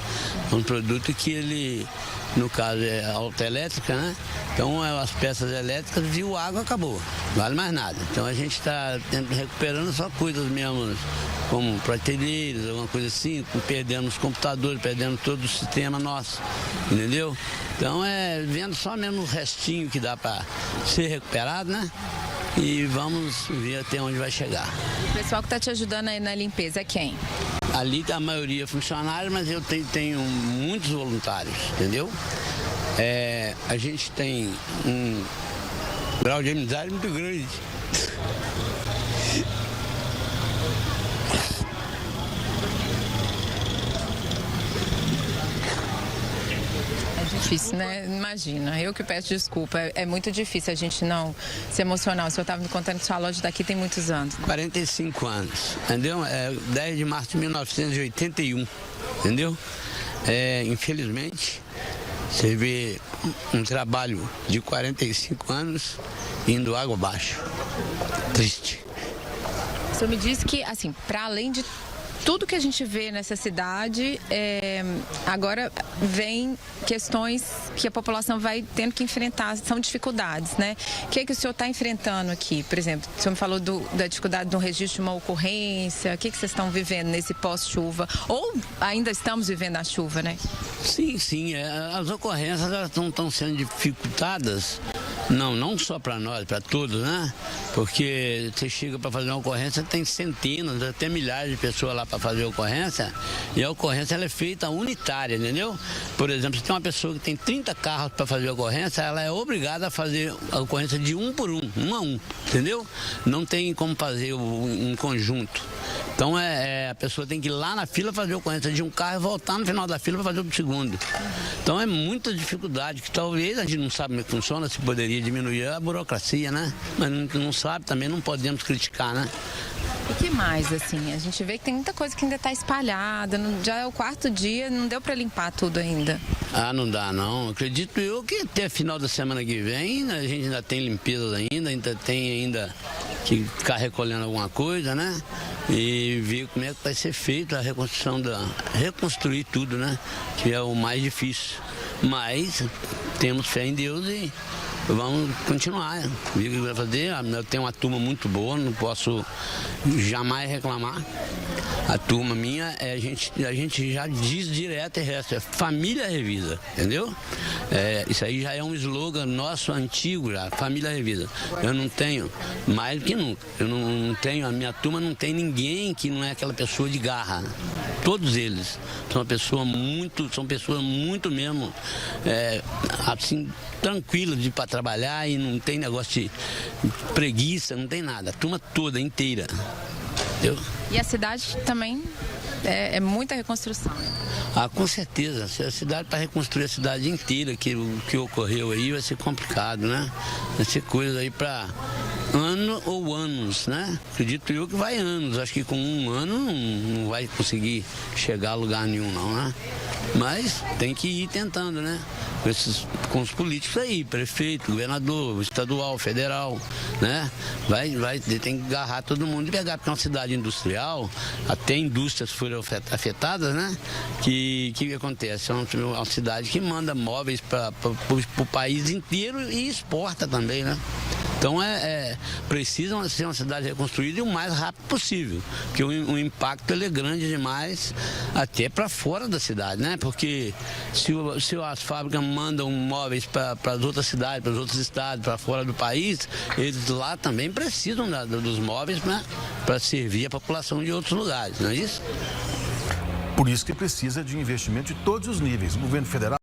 Um produto que ele, no caso, é autoelétrica, né? Então as peças elétricas viu água, acabou, não vale mais nada. Então a gente está recuperando só coisas mesmo, como prateleiras, alguma coisa assim, perdendo os computadores, perdendo todo o sistema nosso, entendeu? Então vendo só mesmo o restinho que dá para ser recuperado, né? E vamos ver até onde vai chegar. O pessoal que está te ajudando aí na limpeza é quem? Ali a maioria é funcionário, mas eu tenho muitos voluntários, entendeu? A gente tem um grau de amizade muito grande. Difícil, né? Imagina, eu que peço desculpa, é muito difícil a gente não se emocionar. O senhor estava me contando que sua loja daqui tem muitos anos. 45 anos, entendeu? 10 de março de 1981, entendeu? Infelizmente, você vê um trabalho de 45 anos indo água abaixo. Triste. O senhor me disse que, assim, para além de tudo que a gente vê nessa cidade, agora vem questões que a população vai tendo que enfrentar, são dificuldades, né? O que é que o senhor está enfrentando aqui? Por exemplo, o senhor me falou da dificuldade do registro de uma ocorrência. O que vocês estão vivendo nesse pós-chuva? Ou ainda estamos vivendo a chuva, né? Sim, sim. As ocorrências estão sendo dificultadas, não só para nós, para todos, né? Porque você chega para fazer uma ocorrência, tem centenas, até milhares de pessoas lá para fazer a ocorrência, e a ocorrência ela é feita unitária, entendeu? Por exemplo, se tem uma pessoa que tem 30 carros para fazer a ocorrência, ela é obrigada a fazer a ocorrência de um por um a um, entendeu? Não tem como fazer um conjunto. Então a pessoa tem que ir lá na fila fazer a ocorrência de um carro e voltar no final da fila para fazer o segundo. Então é muita dificuldade, que talvez a gente não sabe como é que funciona, se poderia diminuir a burocracia, né? Mas não sabe, também não podemos criticar, né? E que mais, assim? A gente vê que tem muita coisa que ainda está espalhada, já é o 4º dia, não deu para limpar tudo ainda. Ah, não dá não. Acredito eu que até final da semana que vem a gente ainda tem limpezas ainda tem que ficar recolhendo alguma coisa, né? E ver como é que vai ser feita a reconstrução reconstruir tudo, né? Que é o mais difícil. Mas temos fé em Deus e vamos continuar. Ver o que vai fazer. Eu tenho uma turma muito boa, não posso jamais reclamar. A turma minha, a gente já diz direto e resto, é família revisa, entendeu? Isso aí já é um slogan nosso antigo já, família revisa. Eu não tenho, mais do que nunca, eu não tenho, a minha turma não tem ninguém que não é aquela pessoa de garra. Todos eles são pessoas muito mesmo, assim, tranquilas de ir para trabalhar e não tem negócio de preguiça, não tem nada. A turma toda, inteira. Entendeu? E a cidade também é muita reconstrução. Ah, com certeza. Se a cidade, para reconstruir a cidade inteira, o que ocorreu aí, vai ser complicado, né? Vai ser coisa aí para ano ou anos, né? Acredito eu que vai anos. Acho que com um ano não vai conseguir chegar a lugar nenhum, não, né? Mas tem que ir tentando, né? Com os políticos aí, prefeito, governador, estadual, federal, né? Tem que agarrar todo mundo e pegar, porque é uma cidade industrial, até indústrias foram afetadas, né? Que acontece? É uma cidade que manda móveis para o país inteiro e exporta também, né? Então precisa ser uma cidade reconstruída o mais rápido possível, porque o impacto ele é grande demais até para fora da cidade, né? Porque se as fábricas mandam móveis para as outras cidades, para os outros estados, para fora do país, eles lá também precisam dos móveis, né? Para servir a população de outros lugares, não é isso? Por isso que precisa de investimento de todos os níveis, governo federal,